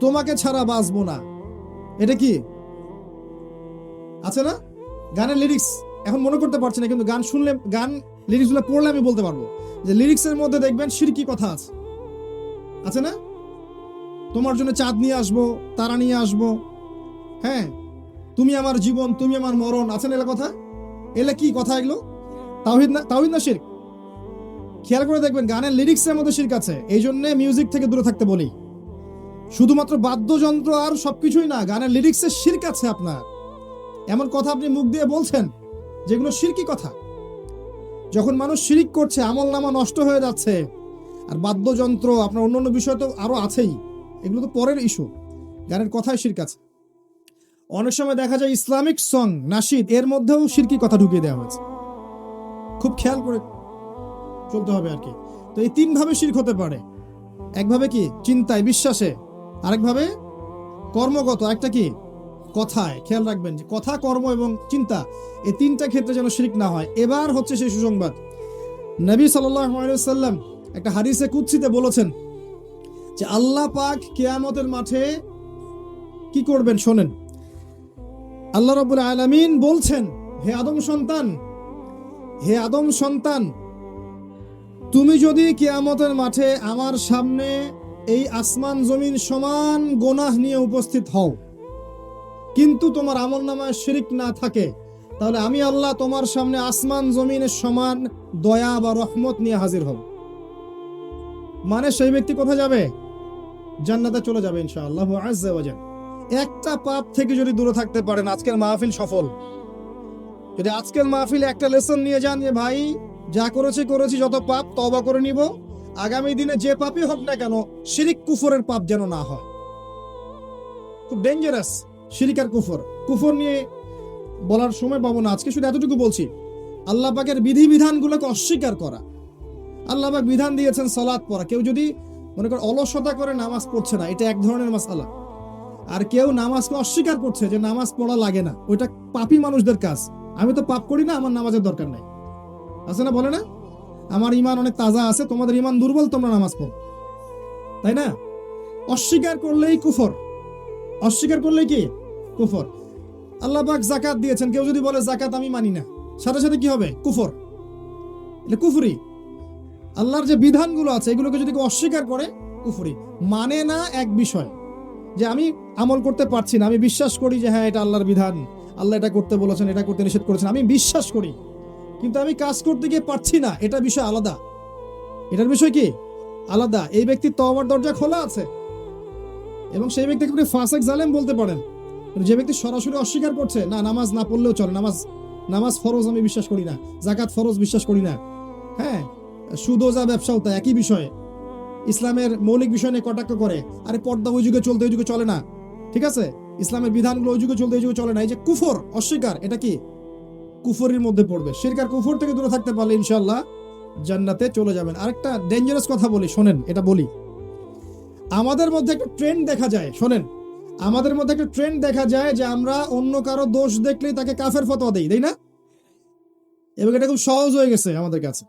তোমাকে ছাড়া বাঁচবো না, এটা কি আছে না? গানের লিরিক্স এখন মনে করতে পারছি না, কিন্তু গান শুনলে, গান লিরিক্স গুলো পড়লে আমি বলতে পারবো যে লিরিক্সের মধ্যে দেখবেন শিরকি কথা আছে, আছে না? তোমার জন্য চাঁদ নিয়ে আসবো, তারা নিয়ে আসবো, হ্যাঁ তুমি আমার জীবন, তুমি আমার মরণ, আছে না এলা কথা? এলে কি কথা এগুলো? তাওহীদ না? তাওহীদ না শিরক? খেয়াল করে দেখবেন গানের লিরিক্সের মধ্যে শিরক আছে। এই জন্য মিউজিক থেকে দূরে থাকতে বলি। শুধুমাত্র বাদ্যযন্ত্র আর সবকিছুই না, গানের লিরিক্সে শিরক আছে আপনার। এমন কথা আপনি মুখ দিয়ে বলছেন যেগুলো শিরকি কথা। যখন মানুষ শিরিক করছে, আমল নামা নষ্ট হয়ে যাচ্ছে। আর বাদ্যযন্ত্র, আপনার অন্যান্য বিষয় তো আরো আছেই, এগুলো তো পরের ইস্যু। গানের কথায় শিরক আছে। অনেক সময় দেখা যায় ইসলামিক সং, নাশিদ, এর মধ্যেও শিরকি কথা ঢুকিয়ে দেওয়া হয়েছে। খুব খেয়াল করে চলতে হবে আর কি। তো এই তিন ভাবে শিরক হতে পারে। একভাবে কি চিন্তায়, বিশ্বাসে, আরেকভাবে কর্মগত, একটা কি কথায়। খেয়াল রাখবেন যে কথা, কর্ম এবং চিন্তা, এই তিনটা ক্ষেত্রে যেন শিরক না হয়। এবার হচ্ছে সেই সুসংবাদ। নবী সাল্লাল্লাহু আলাইহি ওয়াসাল্লাম একটা হাদিসে কুদসিতে বলেছেন যে আল্লাহ পাক কিয়ামতের মাঠে কি করবেন শোনেন। আল্লাহ রাব্বুল আলামিন বলছেন, হে আদম সন্তান, তুমি যদি কিয়ামতের মাঠে আমার সামনে এই আসমান জমিন সমান গুনাহ নিয়ে উপস্থিত হও, কিন্তু তোমার আমলনামায় শিরক না থাকে, তাহলে আমি আল্লাহ তোমার সামনে আসমান জমিনের সমান দয়া বা রহমত নিয়ে হাজির হব। মানে সেই ব্যক্তি কোথায় যাবে? জান্নাতে চলে যাবে ইনশাআল্লাহু আযজা ওয়া জাল। একটা পাপ থেকে যদি দূরে থাকতে পারেন, আজকের মাহফিল সফল। যদি আজকের মাহফিলে একটা লেসন নিয়ে যান যে ভাই যা করেছি যত পাপ তওবা করে নিব, আগামী দিনে যে পাপই হোক না কেন শিরিক কুফরের পাপ যেন না হয়। খুব ডেঞ্জারাস শিরিক আর কুফর নিয়ে বলার সময় পাবো না আজকে, শুধু এতটুকু বলছি, আল্লাহ পাকের বিধিবিধানগুলোকে অস্বীকার করা। আল্লাহ পাক বিধান দিয়েছেন সালাত পড়া। কেউ যদি মনে করে অলসতা করে নামাজ পড়ছে না, এটা এক ধরনের মাসআলা। আর কেউ নামাজকে অস্বীকার করছে যে নামাজ পড়া লাগে না, ওইটা পাপী মানুষদের কাজ। আমি তো পাপ করি না, আমার নামাজের দরকার নাই, আছে না? বলে না, আমার ঈমান অনেক তাজা আছে, তোমাদের ঈমান দুর্বল, তোমরা নামাজ পড়ো, তাই না? অস্বীকার করলেই কুফর। অস্বীকার করলেই কি কুফর। আল্লাহ পাক যাকাত দিয়েছেন, কেউ যদি বলে যাকাত আমি মানি না, সাথে সাথে কি হবে? কুফর। এটা কুফরি। আল্লাহর যে বিধানগুলো আছে এগুলোকে যদি কেউ অস্বীকার করে, কুফরি। মানে না এক বিষয় যে আমি আমল করতে পারছি না, আমি বিশ্বাস করি যে হ্যাঁ এটা আল্লাহর বিধান, আল্লাহ এটা করতে বলেছেন, এটা করতে নিষেধ করেছেন, আমি বিশ্বাস করি, কিন্তু আমি কাজ করতে গিয়ে পারছি না, এটা বিষয় আলাদা। এটার বিষয় কি আলাদা। এই ব্যক্তির তওবার দরজা খোলা আছে এবং সেই ব্যক্তিকে আপনি ফাসিক জালেম বলতে পারেন। যে ব্যক্তি সরাসরি অস্বীকার করছে, না নামাজ না পড়লেও চলে, নামাজ ফরজ আমি বিশ্বাস করি না, যাকাত ফরজ বিশ্বাস করি না, হ্যাঁ সুদোজা ব্যবসাও তা একই বিষয়ে, ইসলামের মৌলিক বিষয় নিয়ে কটাক্ষ করে, আরে পর্দা ওই যুগে চলতে ওই যুগে চলে না, ঠিক আছে, ইসলামের বিধানগুলো ওই যুগে চলতে ওই যুগে চলে না, এই যে কুফর অস্বীকার, এটা কি কুফরের মধ্যে পড়বে। শিরক আর কুফর থেকে দূরে থাকতে পারলে ইনশাআল্লাহ জান্নাতে চলে যাবেন। আরেকটা ডেঞ্জারাস কথা বলি, শোনেন, এটা বলি। আমাদের মধ্যে একটা ট্রেন্ড দেখা যায়, শোনেন, আমাদের মধ্যে একটা ট্রেন্ড দেখা যায় যে আমরা অন্য কারো দোষ দেখলেই তাকে কাফের ফতোয়া দেই, তাই না? এবং এটা খুব সহজ হয়ে গেছে আমাদের কাছে।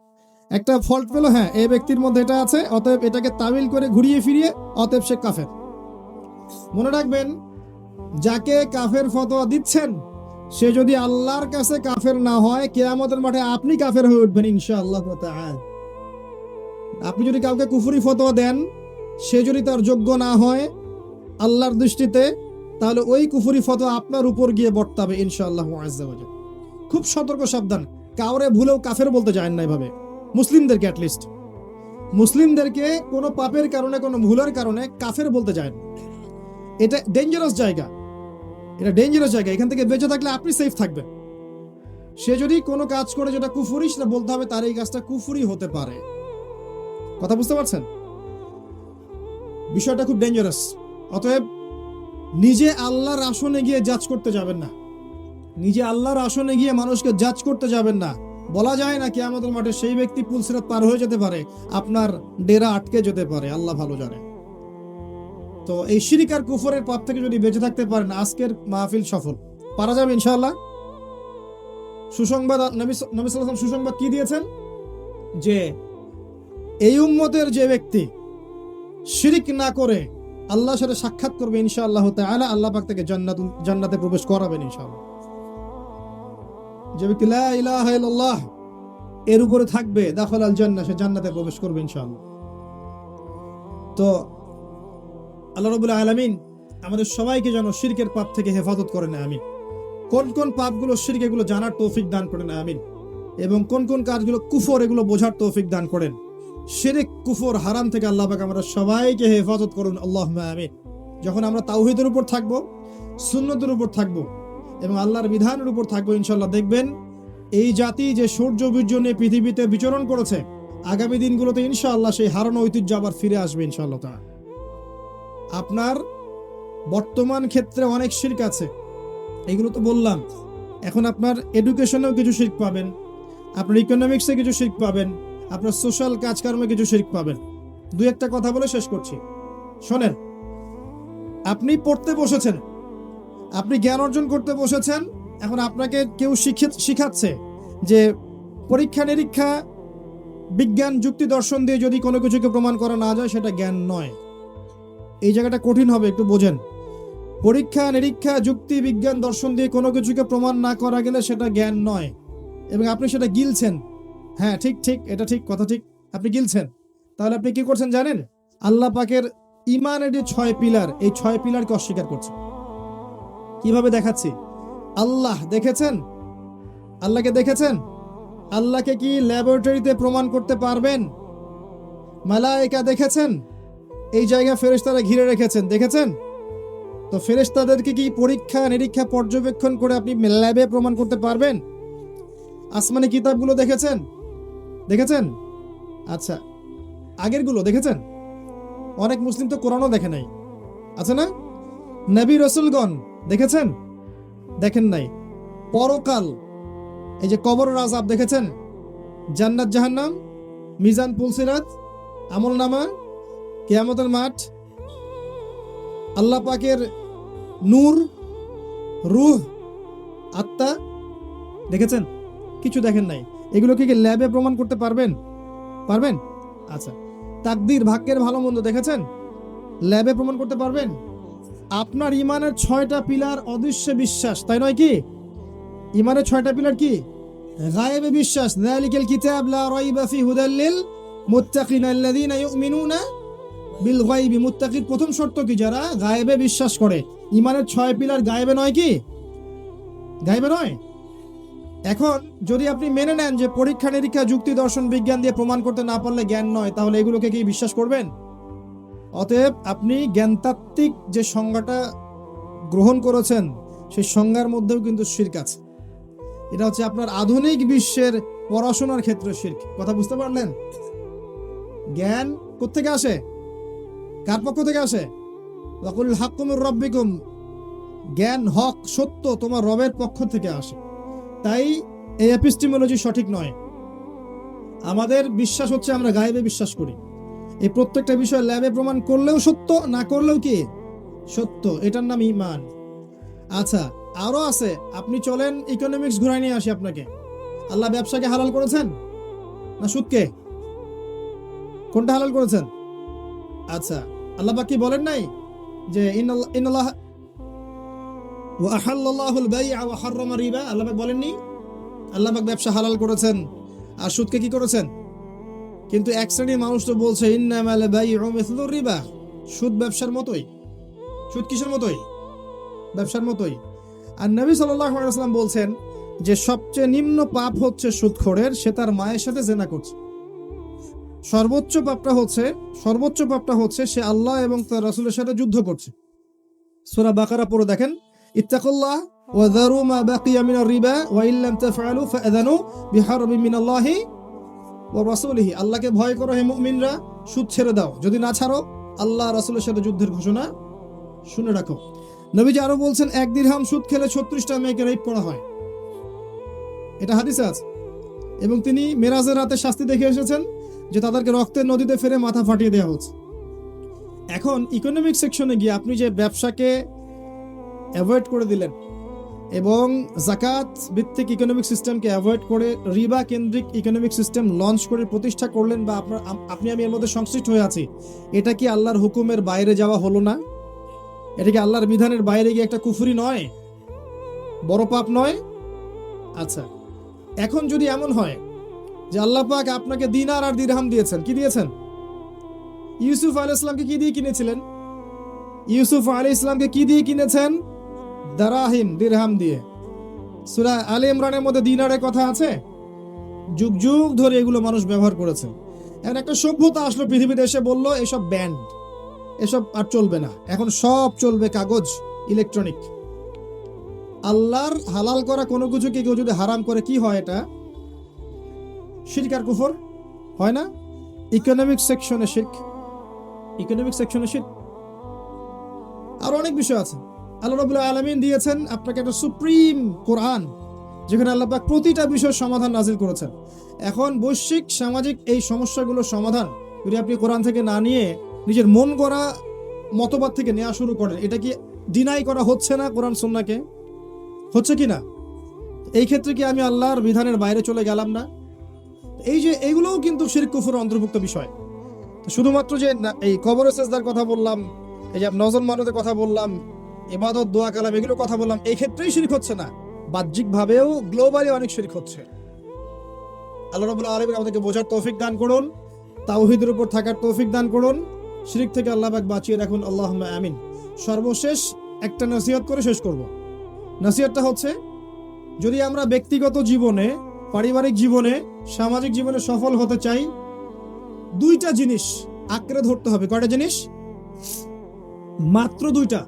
একটা ফল্ট পেলো, হ্যাঁ এই ব্যক্তির মধ্যে এটা আছে, অতএব এটাকে তামিল করে ঘুরিয়ে ফিরিয়ে অতএব সে কাফের। মনে রাখবেন, যাকে কাফের ফতোয়া দিচ্ছেন সে যদি আল্লাহর কাছে কাফের না হয়, কিয়ামতের মাঠে আপনি কাফের হয়ে উঠবেন ইনশাআল্লাহ তাআলা। আপনি যদি কাউকে কুফরি ফতোয়া দেন, সে যদি তার যোগ্য না হয় আল্লাহর দৃষ্টিতে, তাহলে ওই কুফরি ফতোয়া আপনার উপর গিয়ে বর্তাবে ইনশাআল্লাহ আযজা ওয়া জাল। খুব সতর্ক সাবধান, কাউরে ভুলেও কাফের বলতে যায় না এভাবে। মুসলিমদেরকে অ্যাটলিস্ট, মুসলিমদেরকে কোনো পাপের কারণে, কোনো ভুলের কারণে কাফের বলতে যায় না। এটা ডেঞ্জারাস জায়গা, এটা ডেঞ্জারাস জায়গা। এখান থেকে বেঁচে থাকলে আপনি সেফ থাকবেন। সে যদি কোনো কাজ করে যেটা কুফরি, সেটা বলতে হবে তার এই কাজটা কুফরি হতে পারে। কথা বুঝতে পারছেন? বিষয়টা খুব ডেঞ্জারাস। অতএব নিজে আল্লাহর আসনে গিয়ে জাজ করতে যাবেন না, নিজে আল্লাহর আসনে গিয়ে মানুষকে জাজ করতে যাবেন না। বলা যায় না কিয়ামতের মাঠে সেই ব্যক্তি পুলসিরাত পার হয়ে যেতে পারে, আপনার ডেরা আটকে যেতে পারে, আল্লাহ ভালো জানে। তো এই শিরক আর কুফরের পাপ থেকে যদি বেঁচে থাকতে পারেন, আজকের মাহফিল সফল। পারা যাবে ইনশাআল্লাহ। সুসংবাদ নবী সাল্লাল্লাহু আলাইহি ওয়াসাল্লাম সুসংবাদ কি দিয়েছেন? যে এই উম্মতের যে ব্যক্তি শিরক না করে আল্লাহর সাথে সাক্ষাৎ করবে ইনশাআল্লাহ তাআলা, আল্লাহ পাক তাকে জান্নাতে প্রবেশ করাবেন ইনশাআল্লাহ। যে ব্যক্তি লা ইলাহা ইল্লাল্লাহ এর উপরে থাকবে, দাখালাল জান্নাহ, সে জান্নাতে প্রবেশ করবে ইনশাআল্লাহ। তো আল্লাহ রাব্বুল আলামিন আমাদের সবাইকে যেন শিরকের পাপ থেকে হেফাজত করেন, আমিন। কোন কোন পাপগুলো শিরক, এগুলো জানার তৌফিক দান করেন, আমিন। এবং কোন কোন কাজগুলো কুফর, এগুলো বোঝার তৌফিক দান করেন। শিরক, কুফর, হারাম থেকে আল্লাহ পাক আমরা সবাইকে হেফাজত করুন, আল্লাহুম্মা আমিন। যখন আমরা তাওহীদের উপর থাকব, সুন্নতের উপর থাকব এবং আল্লাহর বিধানের উপর থাকবো, ইনশাআল্লাহ দেখবেন এই জাতি যে সূর্য বীর্য নিয়ে পৃথিবীতে বিচরণ করেছে, আগামী দিনগুলোতে ইনশাআল্লাহ সেই হারানো ঐতিহ্য আবার ফিরে আসবে ইনশাআল্লাহ তাআলা। আপনার বর্তমান ক্ষেত্রে অনেক শিরক আছে, এগুলো তো বললাম। এখন আপনার এডুকেশনেও কিছু শিরক পাবেন, আপনার ইকোনমিক্সে কিছু শিরক পাবেন, আপনার সোশ্যাল কাজকর্মে কিছু শিরক পাবেন। দুই একটা কথা বলে শেষ করছি, শোনেন। আপনি পড়তে বসেছেন, আপনি জ্ঞান অর্জন করতে বসেছেন, এখন আপনাকে কেউ শিখাচ্ছে যে পরীক্ষা নিরীক্ষা, বিজ্ঞান, যুক্তি, দর্শন দিয়ে যদি কোনো কিছুকে প্রমাণ করা না যায় সেটা জ্ঞান নয়। এই জায়গাটা কঠিন হবে, একটু বোঝেন। পরীক্ষা নিরীক্ষা, যুক্তি, বিজ্ঞান, দর্শন দিয়ে কোনো কিছুকে প্রমাণ না করা গেলে সেটা জ্ঞান নয়, এবং আপনি সেটা গিলছেন। হ্যাঁ, ঠিক ঠিক, এটা ঠিক, কথা ঠিক, আপনি গিলছেন। তাহলে আপনি কি করছেন জানেন? আল্লাহ পাকের ইমানের যে 6 পিলার, এই 6 পিলারকে অস্বীকার করছেন। কিভাবে দেখাচ্ছি? আল্লাহ দেখেছেন? আল্লাহকে দেখেছেন? আল্লাহকে কি ল্যাবরেটরিতে প্রমাণ করতে পারবেন? মালায়েকা দেখেছেন? এই জায়গা ফেরেশতারা ঘিরে রেখেছেন, দেখেছেন? তো ফেরেশতাদেরকে কি পরীক্ষা নিরীক্ষা পর্যবেক্ষণ করে আপনি ল্যাবে প্রমাণ করতে পারবেন? আসমানি কিতাবগুলো দেখেছেন? দেখেছেন? আচ্ছা, আগেরগুলো দেখেছেন? অনেক মুসলিম তো কোরআনও দেখে নাই, আছে না? নবী রাসূলগণ দেখেছেন? দেখেন নাই। পরকাল, এই যে কবরের আযাব দেখেছেন? জান্নাত জাহান্নাম, মিজান পুলসিরাত, আমলনামা, কিয়ামতের মাঠ, আল্লাহ পাকের নূর, রূহ, আত্মা দেখেছেন? কিছু দেখেন নাই। এগুলোকে কি ল্যাবে প্রমাণ করতে পারবেন? পারবেন? আচ্ছা, তাকদীর, ভাগ্যের ভালো মন্দ দেখেছেন? ল্যাবে প্রমাণ করতে পারবেন? আপনার ইমানের 6টা পিলার অদৃশ্য বিশ্বাস, তাই নয় কি? ইমানের 6টা পিলার কি? গায়েবে বিশ্বাস, যালিকাল কিতাব লা রাইবা ফি হুদাল লিল মুত্তাকিন আল্লাযীনা ইউমিনুনা বিল গায়বি। মুত্তাকির প্রথম শর্ত কি? যারা গায়েবে বিশ্বাস করে। ইমানের 6 পিলার গায়েবে নয় কি? গায়েবে নয়। এখন যদি আপনি মেনে নেন যে পরীক্ষা নিরীক্ষা, যুক্তি, দর্শন, বিজ্ঞান দিয়ে প্রমাণ করতে না পারলে জ্ঞান নয়, তাহলে এগুলোকে কি বিশ্বাস করবেন? অতএব আপনি জ্ঞানতাত্ত্বিক যে সংজ্ঞাটা গ্রহণ করেছেন, সেই সংজ্ঞার মধ্যেও কিন্তু শিরক আছে। এটা হচ্ছে আপনার আধুনিক বিশ্বের পড়াশোনার ক্ষেত্রে শিরক। কথা বুঝতে পারলেন? জ্ঞান কোত্থেকে আসে? কার পক্ষ থেকে আসে? ওয়াকুল হাক্কু মির রাব্বিকুম, জ্ঞান, হক, সত্য তোমার রবের পক্ষ থেকে আসে। তাই এই এপিস্টিমোলজি সঠিক নয়। আমাদের বিশ্বাস হচ্ছে আমরা গায়েবে বিশ্বাস করি। এই প্রত্যেকটা বিষয় ল্যাবে প্রমাণ করলেও সত্য, না করলেও কি সত্য, এটার নাম ঈমান। আচ্ছা, আরো আছে। আপনি চলেন ইকোনমিক্স ঘুরাই নিয়ে আসি আপনাকে। আল্লাহ ব্যবসাকে হালাল করেছেন না সুদকে? কোনটা হালাল করেছেন? আচ্ছা, আল্লাহ পাক কি বলেন নাই যে ইন্নাল্লাহ ওয়া আহাল্লাল্লাহুল বাই'a ওয়া হাররামা রিবা? আল্লাহ পাক বলেননি? আল্লাহ পাক ব্যবসা হালাল করেছেন আর সুদকে কি করেছেন? কিন্তু এক শ্রেণীর মানুষ তো বলছে ইন্নামাল বাই'উ মিসলুর রিবা, সুদ ব্যবসার মতোই। সুদ কিসের মতোই? ব্যবসার মতোই। আর নবী সাল্লাল্লাহু আলাইহি ওয়াসাল্লাম বলছেন যে সবচেয়ে নিম্ন পাপ হচ্ছে সুদখোরের, সে তার মায়ের সাথে জিনা করছে। সর্বোচ্চ পাপটা হচ্ছে সে আল্লাহ এবং তার রাসূলের সাথে যুদ্ধ করছে। সূরা বাকারা পড়ে দেখেন, ইত্তাকুল্লাহ ওয়া যারু মা বাকিয়া মিনার রিবা ওয়া ইল্লাম তাফআলু ফাআযানু বিহারবিন মিনাল্লাহি ওয়া রাসূলিহি। আল্লাহকে ভয় করো হে মুমিনরা, সুদ ছেড়ে দাও। যদি না ছাড়ো, আল্লাহ রাসূলের সাথে যুদ্ধের ঘোষণা শুনে রাখো। নবীজি আরো বলছেন, 1 দিরহাম সুদ খেলে 36টা মেয়েকে রেপ করা হয়। এটা হাদিসে আছে। এবং তিনি মেরাজের রাতে শাস্তি দেখে এসেছেন যে তাদেরকে রক্তের নদীতে ফেলে মাথা ফাটিয়ে দেওয়া হচ্ছে। এখন ইকোনমিক সেকশনে গিয়ে আপনি যে ব্যবসাকে অ্যাভয়েড করে দিলেন এবং জাকাত ভিত্তিক ইকোনমিক সিস্টেমকে অ্যাভয়েড করে রিবা কেন্দ্রিক ইকোনমিক সিস্টেম লঞ্চ করে প্রতিষ্ঠা করলেন, বা আপনি আমি এর মধ্যে সংশ্লিষ্ট হয়ে আছি, এটা কি আল্লাহর হুকুমের বাইরে যাওয়া হলো না? এটা কি আল্লাহর বিধানের বাইরে গিয়ে একটা কুফরি নয়? বড় পাপ নয়? আচ্ছা, এখন যদি এমন হয় যে আল্লাহ পাক আপনাকে দিনার আর দিরহাম দিয়েছেন, কি দিয়েছেন? ইউসুফ আলাইহিস সালামকে কি দিয়ে কিনেছিলেন? ইউসুফ আলাইহিস সালামকে কি দিয়ে কিনেছেন? দারাহিম, দিরহাম দিয়ে। সূরা আলে ইমরানের মধ্যে দিনারের কথা আছে। যুগ যুগ ধরে এগুলো মানুষ ব্যবহার করেছে। এখন একটা সভ্যতা আসলো পৃথিবীতে, এসে বললো এসব ব্যান্ড, এসব আর চলবে না, এখন সব চলবে কাগজ, ইলেকট্রনিক। আল্লাহর হালাল করা কোনো কিছুকে কেউ যদি হারাম করে, কি হয়? এটা শিরক আর কুফর হয় না? ইকোনমিক সেকশনে শিরক, ইকোনমিক সেকশনে শিরক। আর অনেক বিষয় আছে। আল্লাহ রাব্বুল আলামিন দিয়েছেন আপনাকে একটা সুপ্রিম কোরআন, যেখানে আল্লাহ পাক প্রতিটা বিষয়ের সমাধান নাজিল করেছেন। এখন বৈশ্বিক সামাজিক এই সমস্যাগুলোর সমাধান যদি আপনি কোরআন থেকে না নিয়ে নিজের মন গড়া মতবাদ থেকে নেওয়া শুরু করেন, এটা কি ডিনাই করা হচ্ছে না কোরআন সুন্নাহকে? হচ্ছে কি না? এই ক্ষেত্রে কি আমি আল্লাহর বিধানের বাইরে চলে গেলাম না? এই যে এইগুলোও কিন্তু শিরক কুফরের অন্তর্ভুক্ত বিষয়। শুধুমাত্র যে এই কবরে সেজদার কথা বললাম, এই যে নজর মানতের কথা বললাম, ইবাদত, দোয়া, কালাম, এগুলো কথা বললাম, এই ক্ষেত্রেই শিরক হচ্ছে না, বাহ্যিক ভাবেও গ্লোবালি অনেক শিরক হচ্ছে। আল্লাহ রাব্বুল আলামিন আমাদেরকে বোঝার তৌফিক দান করুন, তাওহীদের উপর থাকার তৌফিক দান করুন, শিরক থেকে আল্লাহ পাক বাঁচিয়ে রাখুন, আল্লাহুম্মা আমিন। সর্বশেষ একটা নসিহত করে শেষ করব। নসিহতটা হচ্ছে, যদি আমরা ব্যক্তিগত জীবনে, পারিবারিক জীবনে, সামাজিক জীবনে সফল হতে চাই, দুইটা জিনিস আঁকড়ে ধরতে হবে। কয়টা জিনিস? মাত্র দুইটা,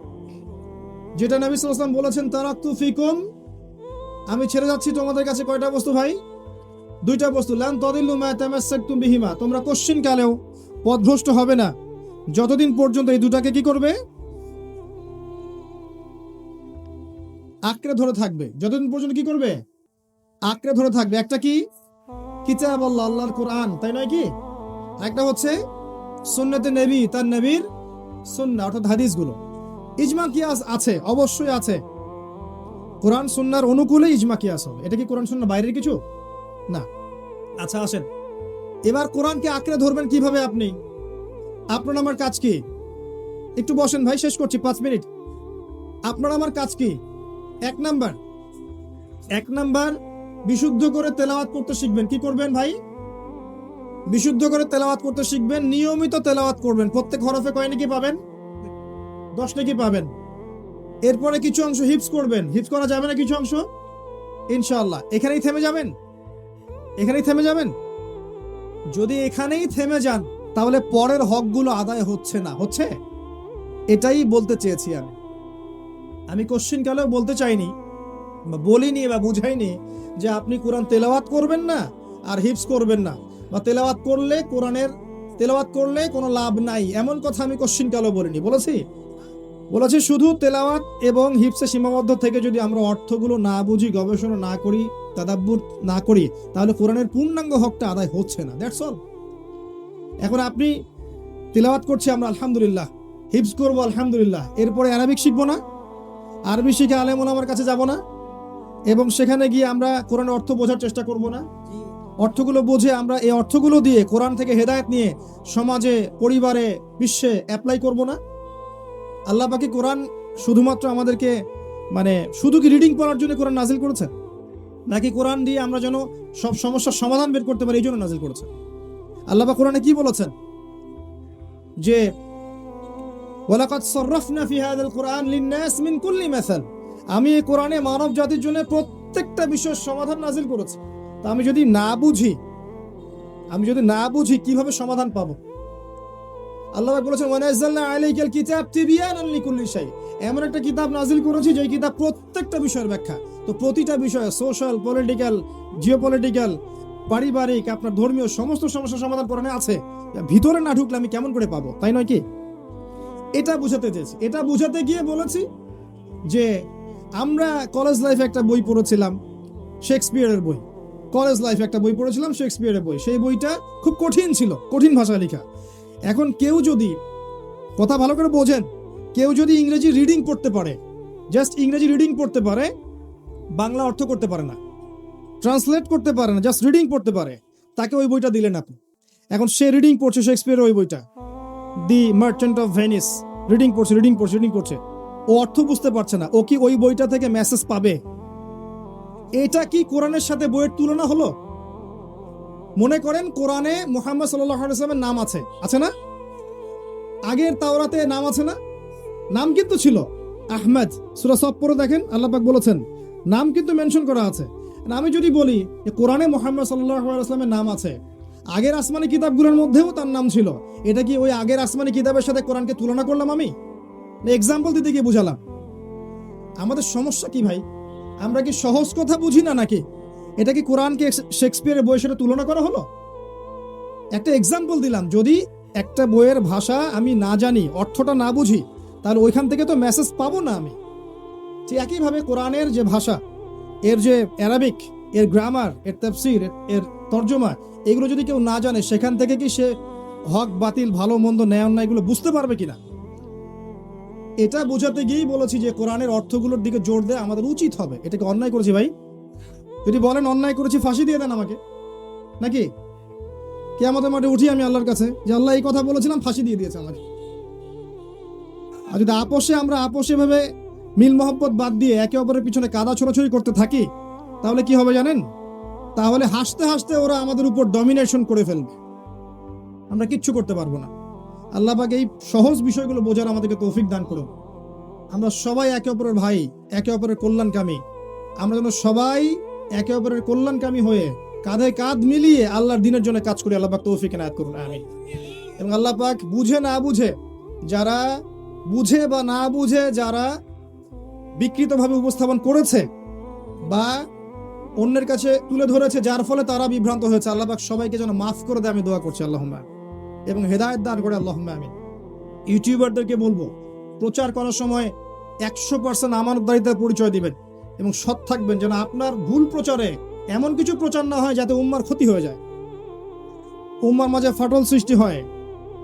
যেটা নবী সাল্লাল্লাহু আলাইহি ওয়াসাল্লাম বলেছেন, তারাকতু ফিকুম, আমি ছেড়ে যাচ্ছি তোমাদের কাছে কয়টা বস্তু ভাই? দুইটা বস্তু। লান তাদিল্লু মা তামাসসাকতুম বিহিমা, তোমরা কোশ্চিন কালেও পথভ্রষ্ট হবে না যতদিন পর্যন্ত এই দুটাকে কি করবে? আঁকড়ে ধরে থাকবে। যতদিন পর্যন্ত কি করবে? আঁকড়ে ধরে থাকবে। একটা কি? কিতাব আল্লাহ, আল্লাহর কোরআন, তাই নয় কি? একটা হচ্ছে সুন্নতে নবী, তার নবীর সুন্নাহ, অর্থাৎ হাদিসগুলো। ইজমা কিয়াস আছে, অবশ্যই আছে। কোরআন সুন্নাহর অনুকূলে ইজমা কিয়াস হবে। এটা কি কোরআন সুন্নাহ বাইরের কিছু না? আচ্ছা আসেন, এবার কোরআনকে আঁকড়ে ধরবেন কিভাবে আপনি? আপনার আমার কাজ কি? একটু বসেন ভাই, শেষ করছি, 5 মিনিট। আপনার আমার কাজ কি? এক নাম্বার বিশুদ্ধ করে তেলাওয়াত করতে শিখবেন। কি করবেন ভাই? বিশুদ্ধ করে তেলাওয়াত করতে শিখবেন, নিয়মিত তেলাওয়াত করবেন। প্রত্যেক হরফে কয় নেকি পাবেন? 10 নেকি পাবেন। এরপরে কিছু অংশ হিফজ করবেন। হিফজ করা যাবে না কিছু অংশ? ইনশাআল্লাহ। এখানেই থেমে যাবেন? এখানেই থেমে যাবেন? যদি এখানেই থেমে যান, তাহলে পরের হকগুলো আদায় হচ্ছে না। হচ্ছে? এটাই বলতে চেয়েছি আমি কোশ্চিন কালেও বলতে চাইনি, বা বলিনি, বা বুঝাইনি যে আপনি কোরআন তেলাওয়াত করবেন না আর হিফজ করবেন না, বা তেলাওয়াত করলে কোনো লাভ নাই, এমন কথা আমি কোশ্চিন কালেও বলিনি। বলেছি শুধু তেলাওয়াত এবং হিফজে সীমাবদ্ধ থেকে যদি আমরা অর্থগুলো না বুঝি, গবেষণা না করি, তাদাব্বুর না করি, তাহলে কোরআনের পূর্ণাঙ্গ হকটা আদায় হচ্ছে না। That's all. এখন আপনি তেলাওয়াত করছি আমরা, আলহামদুলিল্লাহ, হিফজ করবো, আলহামদুলিল্লাহ, এরপরে আরবিক শিখবো না? আরবি শিখে আলেম ওলামার কাছে যাব না? এবং সেখানে গিয়ে আমরা কোরআনের অর্থ বোঝার চেষ্টা করব না? অর্থগুলো বুঝে আমরা এই অর্থগুলো দিয়ে কোরআন থেকে হেদায়েত নিয়ে সমাজে, পরিবারে, বিশ্বে অ্যাপ্লাই করব না? আল্লাহ পাক কোরআন শুধুমাত্র আমাদেরকে শুধু কি রিডিং পড়ার জন্য কোরআন নাজিল করেছেন, নাকি কোরআন দিয়ে আমরা যেন সব সমস্যার সমাধান বের করতে পারি এই জন্য নাজিল করেছেন? আল্লাহ পাক কোরআনে কি বলেছেন? যে ওয়ালাকাদ সাররাফনা ফি হাযাল কোরআন লিন-নাস মিন কুল্লি মাসাল, আমি এই কোরআনে মানব জাতির জন্য প্রত্যেকটা বিষয়ের সমাধান নাজিল করেছি। তা আমি যদি না বুঝি কিভাবে সমাধান পাবো? আল্লাহ পাক বলেছেন, ওয়া নাযালনা আলাইকাল কিতাব তিবয়ানান লিকুল্লি শাই, এমন একটা কিতাব নাজিল করেছি যে কিতাব প্রত্যেকটা বিষয়ের ব্যাখ্যা। তো প্রতিটা বিষয়ে, সোশ্যাল, পলিটিক্যাল, জিওপলিটিক্যাল, পারিবারিক, আপনার ধর্মীয় সমস্ত সমস্যার সমাধান কোরআনে আছে। ভিতরে না ঢুকলে আমি কেমন করে পাবো? তাই নয় কি? এটা বুঝাতে চেয়েছি। এটা বুঝাতে গিয়ে বলেছি যে আমরা কলেজ লাইফে একটা বই পড়েছিলাম, শেক্সপিয়ারের বই। কলেজ লাইফে একটা বই পড়েছিলাম, শেক্সপিয়ারের বই। সেই বইটা খুব কঠিন ছিল, কঠিন ভাষায় লেখা। এখন কেউ যদি, কথা ভালো করে বোঝেন, কেউ যদি ইংরেজি রিডিং পড়তে পারে, জাস্ট ইংরেজি রিডিং পড়তে পারে, বাংলা অর্থ করতে পারে না, ট্রান্সলেট করতে পারে না, জাস্ট রিডিং পড়তে পারে, তাকে ওই বইটা দিলেন আপনি। এখন সে রিডিং পড়ছে শেক্সপিয়ারের ওই বইটা, দি মার্চেন্ট অফ ভেনিস, রিডিং পড়ছে, ও অর্থ বুঝতে পারছে না। ও কি ওই বইটা থেকে মেসেজ পাবে? এটা কি কোরআনের সাথে বইয়ের তুলনা হলো? মনে করেন কোরআনে মুহাম্মদ সাল্লাল্লাহু আলাইহি ওয়াসাল্লামের নাম আছে না? আগের তাওরাতে নাম আছে না? নাম কিন্তু ছিল আহমদ। সূরা সফ পড়ে দেখেন, আল্লাহ পাক বলেছেন নাম কিন্তু মেনশন করা আছে। আমি যদি বলি যে কোরআনে মুহাম্মদ সাল্লাল্লাহু আলাইহি ওয়াসাল্লামের নাম আছে, আগের আসমানি কিতাবগুলোর মধ্যেও তার নাম ছিল, এটা কি ওই আগের আসমানি কিতাবের সাথে কোরআনকে তুলনা করলাম আমি, এক্সাম্পল দিতে গিয়ে বুঝালাম? আমাদের সমস্যা কি ভাই? আমরা কি সহজ কথা বুঝি না নাকি? এটা কি কোরআনকে শেক্সপিয়ারের বইয়ের সাথে তুলনা করা হলো? একটা এক্সাম্পল দিলাম, যদি একটা বইয়ের ভাষা আমি না জানি, অর্থটা না বুঝি, তাহলে ওইখান থেকে তো মেসেজ পাবো না আমি। ঠিক একইভাবে কোরআনের যে ভাষা, এর যে অ্যারাবিক, এর গ্রামার, এর তাফসীর, এর তর্জমা, এগুলো যদি কেউ না জানে, সেখান থেকে কি সে হক বাতিল, ভালো মন্দ, ন্যায় অন্যায় এগুলো বুঝতে পারবে কিনা? এটা বোঝাতে গিয়েই বলেছি যে কোরআনের অর্থগুলোর দিকে জোর দেওয়া আমাদের উচিত হবে। এটাকে অন্যায় করেছি ভাই? যদি বলেন অন্যায় করেছি, ফাঁসি দিয়ে দেন আমাকে, নাকি কিয়ামতের মাঠে উঠি আমি আল্লাহর কাছে যে আল্লাহ এই কথা বলেছিলাম, ফাঁসি দিয়ে দিয়েছে আমাকে। আর যদি আমরা আপোষে ভাবে মিল মহব্বত বাদ দিয়ে একে অপরের পিছনে কাদা ছোড়াছড়ি করতে থাকি, তাহলে কি হবে জানেন? তাহলে হাসতে হাসতে ওরা আমাদের উপর ডমিনেশন করে ফেলবে, আমরা কিচ্ছু করতে পারবো না। আল্লাহ পাক এই সহজ বিষয়গুলো বোঝার আমাদেরকে তৌফিক দান করুন। আমরা সবাই একে অপরের ভাই, একে অপরের কল্যাণকামী। আমরা যেন সবাই একে অপরের কল্যাণকামী হয়ে কাঁধে কাঁধ মিলিয়ে আল্লাহর দিনের জন্য কাজ করি। আল্লাহ পাক তৌফিক এনায়েত করুন, আমিন। এবং আল্লাহ পাক বুঝে না বুঝে যারা যারা বিকৃতভাবে উপস্থাপন করেছে বা অন্যের কাছে তুলে ধরেছে, যার ফলে তারা বিভ্রান্ত হয়েছে, আল্লাহ পাক সবাইকে যেন মাফ করে দেয়, আমি দোয়া করছি আল্লাহুম্মা, এবং হেদায়েত দান করে আল্লাহুম্মা আমিন। ইউটিউবারদেরকে বলবো, প্রচার করার সময় 100% আমানতদারিতার পরিচয় দিবেন এবং সৎ থাকবেন, যেন আপনার ভুল প্রচারে এমন কিছু প্রচার না হয় যাতে উম্মার ক্ষতি হয়ে যায়, উম্মার মাঝে ফাটল সৃষ্টি হয়,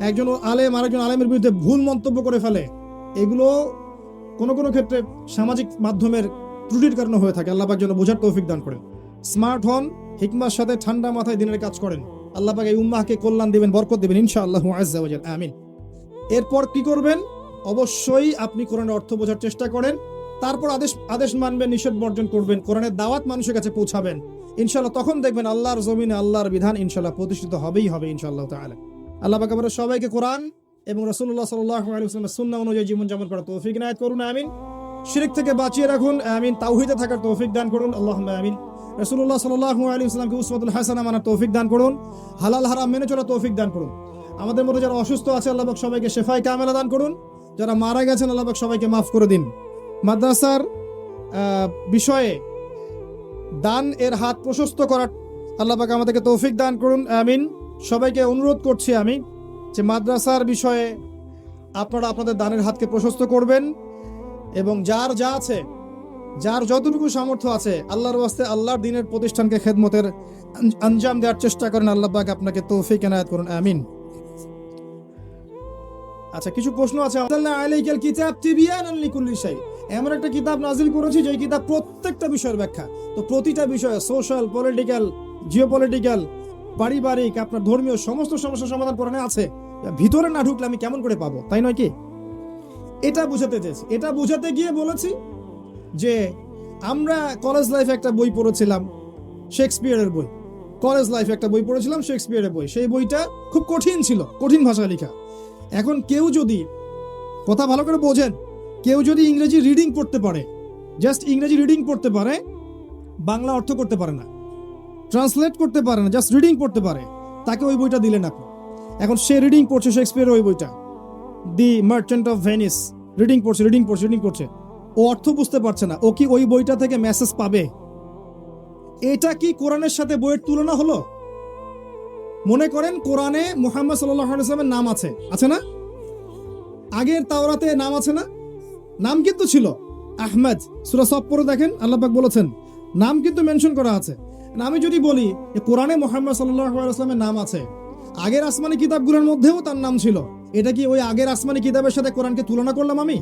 একজন আলেম আরেকজন আলেমের বিরুদ্ধে ভুল মন্তব্য করে ফেলে। এগুলো কোনো কোনো ক্ষেত্রে সামাজিক মাধ্যমের ত্রুটির কারণে হয়ে থাকে। আল্লাহ পাক যেন বোঝার তৌফিক দান করেন। স্মার্ট হন, হিকমার সাথে ঠান্ডা মাথায় দিনের কাজ করেন। আল্লাহ পাক এই উম্মাহকে কল্যাণ দিবেন, বরকত দিবেন ইনশাআল্লাহ আজ্জা ওয়া জাল, আমিন। এরপর কি করবেন? অবশ্যই আপনি কোরআনের অর্থ বোঝার চেষ্টা করেন, তারপর আদেশ মানবেন, নিষেধ বর্জন করবেন, কোরআনের দাওয়াত মানুষের কাছে পৌঁছাবেন। ইনশাআল্লাহ তখন দেখবেন আল্লাহর জমিনে আল্লাহর বিধান ইনশাআল্লাহ প্রতিষ্ঠিত হবেই হবে ইনশাআল্লাহ তাআলা। আল্লাহ পাক আমাদের সবাইকে কোরআন এবং রাসূলুল্লাহ সাল্লাল্লাহু আলাইহি ওয়াসাল্লামের সুন্নাহ অনুযায়ী জীবনযাপন করার তৌফিক ইনায়েত করুন, আমিন। শিরক থেকে বাঁচিয়ে রাখুন, আমিন। তাওহীদে থাকার তৌফিক দান করুন, আল্লাহুম্মা আমিন। রাসূলুল্লাহ সাল্লাল্লাহু আলাইহি ওয়াসাল্লামকে উসওয়াতুল হাসানাহ মানার তৌফিক দান করুন, হালাল হারাম মেনে চলার তৌফিক দান করুন। আমাদের মধ্যে যারা অসুস্থ আছে, আল্লাহ পাক সবাইকে শিফায়ে কামেলা দান করুন। যারা মারা গেছেন, আল্লাহ পাক সবাইকে মাফ করে দিন। মাদ্রাসার বিষয়ে দান এর হাত প্রশস্ত করার আল্লাহ পাক আমাদেরকে তৌফিক দান করুন, আমিন। সবাইকে অনুরোধ করছি আমি যে মাদ্রাসার বিষয়ে আপনারা আপনাদের দানের হাতকে প্রশস্ত করবেন এবং যার যা আছে, যার যতটুকু সামর্থ্য আছে, আল্লাহর ওয়াস্তে আল্লাহর দ্বীনের প্রতিষ্ঠানকে খেদমতের আঞ্জাম দেওয়ার চেষ্টা করেন। আল্লাহ পাক আপনাকে তৌফিক এনায়েত করুন, আমিন। আচ্ছা, কিছু প্রশ্ন আছে। আল্লাহ আলাইকাল কিতাব তিবিয়ানান লিকুল্লি শাই, এমন একটা কিতাব নাজিল করেছি যে কিতাব প্রত্যেকটা বিষয়ের ব্যাখ্যা। তো প্রতিটা বিষয়ে, সোশ্যাল, পলিটিক্যাল, জিওপলিটিক্যাল, পারিবারিক, আপনার ধর্মীয় সমস্ত সমস্যার সমাধান কোরআনে আছে। ভিতরে না ঢুকলে আমি কেমন করে পাবো, তাই নয় কি? এটা বুঝাতে চেয়েছি। এটা বুঝাতে গিয়ে বলেছি যে আমরা কলেজ লাইফে একটা বই পড়েছিলাম, শেক্সপিয়ারের বই। কলেজ লাইফে একটা বই পড়েছিলাম, শেক্সপিয়ারের বই। সেই বইটা খুব কঠিন ছিল, কঠিন ভাষায় লেখা। এখন কেউ যদি, কথা ভালো করে বোঝেন, কেউ যদি ইংরেজি রিডিং পড়তে পারে, জাস্ট ইংরেজি রিডিং পড়তে পারে, বাংলা অর্থ করতে পারে না, ট্রান্সলেট করতে পারে না, জাস্ট রিডিং পড়তে পারে, তাকে ওই বইটা দিলেন আপনি। এখন সে রিডিং পড়ছে শেক্সপিয়ারের ওই বইটা, দি মার্চেন্ট অফ ভেনিস, রিডিং পড়ছে, ও অর্থ বুঝতে পারছে না। ও কি ওই বইটা থেকে মেসেজ পাবে? এটা কি কোরআনের সাথে বইয়ের তুলনা হলো? মনে করেন কোরআনে মুহাম্মদ সাল্লাল্লাহু আলাইহি ওয়াসাল্লামের নাম আছে না? আগের তাওরাতে নাম আছে না? নাম কিন্তু ছিল আহমদ। সূরা সফ পড়ে দেখেন, আল্লাহ পাক বলেছেন নাম কিন্তু মেনশন করা আছে। আমি যদি বলি যে কোরআনে মুহাম্মদ সাল্লাল্লাহু আলাইহি ওয়াসাল্লামের নাম আছে, আগের আসমানি কিতাবগুলোর মধ্যেও তার নাম ছিল, এটা কি ওই আগের আসমানি কিতাবের সাথে কোরআনকে তুলনা করলাম আমি,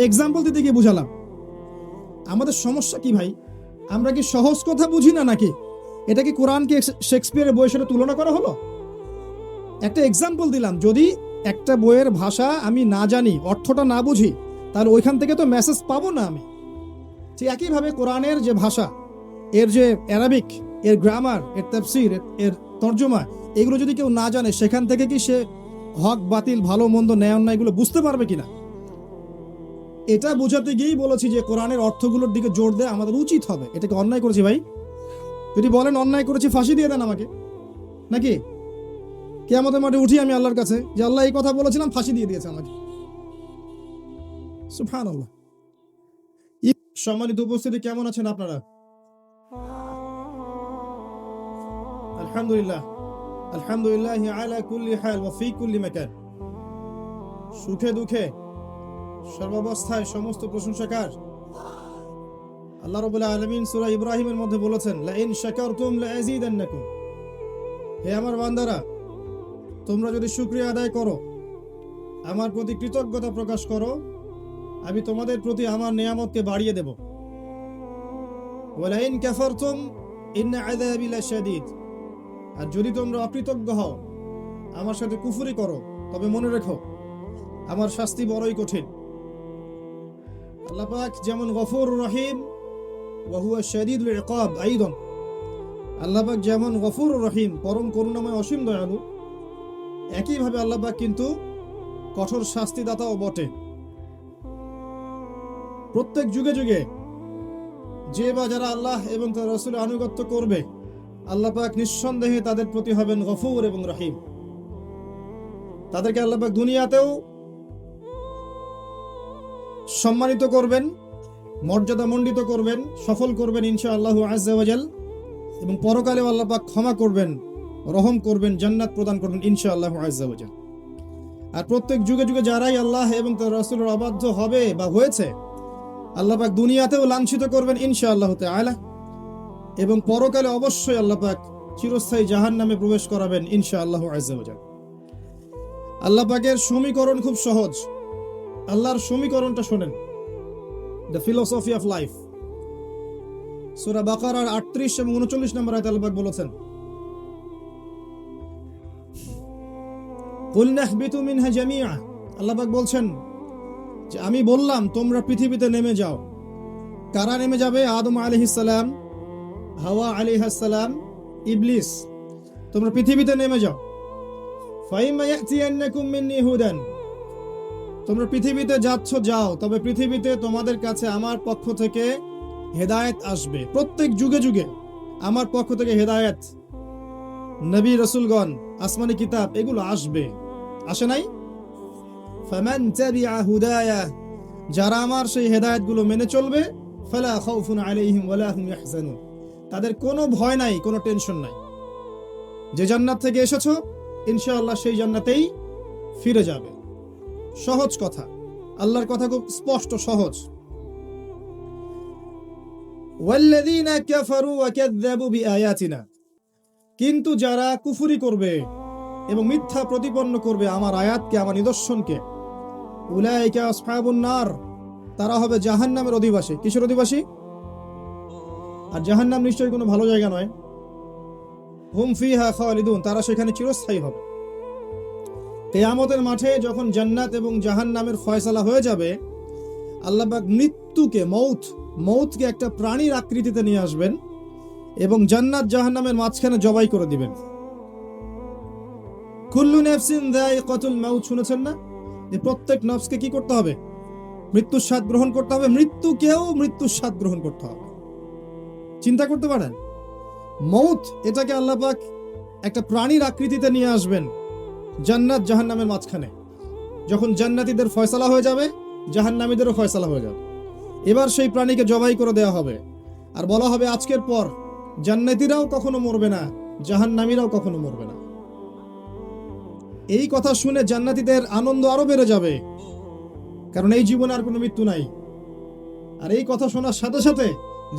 এক্সাম্পল দিতে গিয়ে বুঝালাম? আমাদের সমস্যা কি ভাই? আমরা কি সহজ কথা বুঝি না নাকি? এটা কি কোরআনকে শেক্সপিয়ারের বইয়ের সাথে তুলনা করা হলো? একটা এক্সাম্পল দিলাম, যদি একটা বইয়ের ভাষা আমি না জানি, অর্থটা না বুঝি, তাহলে ওইখান থেকে তো মেসেজ পাবো না আমি। ঠিক একইভাবে কোরআনের যে ভাষা, এর যে অ্যারাবিক, এর গ্রামার, এর তাফসীর, এর তর্জমা, এগুলো যদি কেউ না জানে, সেখান থেকে কি সে হক বাতিল, ভালো মন্দ, ন্যায় অন্যায় এগুলো বুঝতে পারবে কিনা? এটা বোঝাতে গিয়েই বলেছি যে কোরআনের অর্থগুলোর দিকে জোর দেওয়া আমাদের উচিত হবে। এটাকে অন্যায় করেছি ভাই? যদি বলেন অন্যায় করেছি, ফাঁসি দিয়ে দেন আমাকে, নাকি? কিয়ামতের মাঠে উঠি আমি আল্লাহর কাছে যে আল্লাহ এই কথা বলেছিলাম, ফাঁসি দিয়ে দিয়েছে আমাকে। সুবহানাল্লাহ। সম্মানিত উপস্থিতি, কেমন আছেন আপনারা? আলহামদুলিল্লাহ, আলহামদুলিল্লাহ আলা কুল্লি হাল ওয়া ফি কুল্লি মাকান। সুখে দুঃখে সর্বাবস্থায় সমস্ত প্রশংসা কার? আল্লাহ রাব্বুল আলামিন সূরা ইব্রাহিমের মধ্যে বলেছেন, লা ইন শাকারতুম লা আযীদান্নাকুম। হে আমার বান্দারা, তোমরা যদি শুকরিয়া আদায় করো, আমার প্রতি কৃতজ্ঞতা প্রকাশ করো, আমি তোমাদের প্রতি আমার নিয়ামতকে বাড়িয়ে দেব। ওয়া লা ইন কাফারতুম ইন্না আযাবি লাশাদীদ। আর যদি তোমরা অকৃতজ্ঞ হও, আমার সাথে কুফরি করো, তবে মনে রেখো আমার শাস্তি বড়ই কঠিন। আল্লাহ পাক যেমন গফুর রহিম ওয়া হুয়া শাদীদুল ইকাব আইদান। আল্লাহ পাক যেমন গফুর রহিম, পরম করুণাময় অসীম দয়ালু, একইভাবে আল্লাহ পাক কিন্তু কঠোর শাস্তিদাতাও বটে। প্রত্যেক যুগে যুগে যে বা যারা আল্লাহ এবং তার রাসূলের আনুগত্য করবে, আল্লাহ পাক নিঃসন্দেহে তাদের প্রতি হবেন গফুর এবং রহিম। তাদেরকে আল্লাহ পাক দুনিয়াতেও সম্মানিত করবেন, মর্যাদা মণ্ডিত করবেন, সফল করবেন ইনশাআল্লাহ আযজা ওয়া জাল, এবং পরকালেও আল্লাহ পাক ক্ষমা করবেন, রহম করবেন, জান্নাত প্রদান করবেন ইনশাআল্লাহ আযজা ওয়া জাল। আর প্রত্যেক যুগে যুগে যারাই আল্লাহ এবং তার রাসূলের অবাধ্য হবে বা হয়েছে, আল্লাহ পাক দুনিয়াতেও লাঞ্ছিত করবেন ইনশাআল্লাহ তাআলা, এবং পরকালে অবশ্যই আল্লাহ পাক চিরস্থায়ী জাহান্নামে প্রবেশ করাবেন ইনশাআল্লাহ আযজা ওয়া জাল। আল্লাহ পাকের সমীকরণ খুব সহজ। আল্লাহর সমীকরণটা শোনেন, দ্য ফিলোসফি অফ লাইফ। সূরা বাকারার 38 এবং 39 নম্বর আয়াতে আল্লাহ পাক বলেছেন, কুল নাহবিতু মিনহা জামিআ। আল্লাহ পাক বলছেন যে আমি বললাম তোমরা পৃথিবীতে নেমে যাও। কারা নেমে যাবে? আদম আলাইহিস সালাম, হাওয়া আলাইহিস সালাম, ইবলিস। তোমরা পৃথিবীতে নেমে যাও। ফাইম্মা ইয়াতিয়ান্নাকুম মিন্নী হুদান। তোমরা পৃথিবীতে যাচ্ছ, যাও, তবে পৃথিবীতে তোমাদের কাছে আমার পক্ষ থেকে হেদায়েত আসবে। প্রত্যেক যুগে যুগে আমার পক্ষ থেকে হেদায়েত, নবী রাসূলগণ, আসমানি কিতাব এগুলো আসবে। আসে নাই? ফামান তাবিআ হুদায়া। যারা আমার সেই হেদায়েতগুলো মেনে চলবে, ফালা খাউফুন আলাইহিম ওয়ালা হুম ইয়াহজানুন। তাদের কোনো ভয় নাই, কোনো টেনশন নাই। যে জান্নাত থেকে এসেছো, ইনশাআল্লাহ সেই জান্নাতেই ফিরে যাবে। সহজ কথা, আল্লাহর কথা খুব স্পষ্ট, সহজ। ওয়াল্লাযীনা কাফারু ওয়া কাযযাবু বিআয়াতিনা। কিন্তু যারা কুফরি করবে এবং মিথ্যা প্রতিপন্ন করবে আমার আয়াতকে, আমার নিদর্শনকে, উলাইকা আসহাবুন নার। তারা হবে জাহান্নামের অধিবাসী। কিসের অধিবাসী? আর জাহান্নাম নিশ্চয়ই কোনো ভালো জায়গা নয়। হুম ফিহা খালিদুন। তারা সেখানে চিরস্থায়ী হবে। কিয়ামতের মাঠে যখন জান্নাত এবং জাহান্নামের ফয়সালা হয়ে যাবে, আল্লাহ পাক মৃত্যুকে, মৌতকে একটা প্রাণীর আকৃতিতে নিয়ে আসবেন এবং জান্নাত জাহান্নামের মাঝখানে জবাই করে দিবেন। কুল্লু নাফসিন যায়িকাতুল মাউত। শুনেছেন না যে প্রত্যেক নফসকে কি করতে হবে? মৃত্যুর স্বাদ গ্রহণ করতে হবে। মৃত্যুকেও মৃত্যুর স্বাদ গ্রহণ করতে হবে। চিন্তা করতে পারেন, মৌত এটাকে আল্লাহ পাক একটা প্রাণীর আকৃতিতে নিয়ে আসবেন জান্নাত জাহান্নামের মাঝখানে। যখন জান্নাতীদের ফয়সালা হয়ে যাবে, জাহান্নামীদেরও ফয়সালা হয়ে যাবে। এবার সেই প্রাণীকে জবাই করে দেওয়া হবে আর বলা হবে, আজকের পর জান্নাতীরাও কখনো মরবে না, জাহান্নামীরাও কখনো মরবে না। এই কথা শুনে জান্নাতীদের আনন্দ আরো বেড়ে যাবে, কারণ এই জীবনে আর কোনো মৃত্যু নাই। আর এই কথা শোনার সাথে সাথে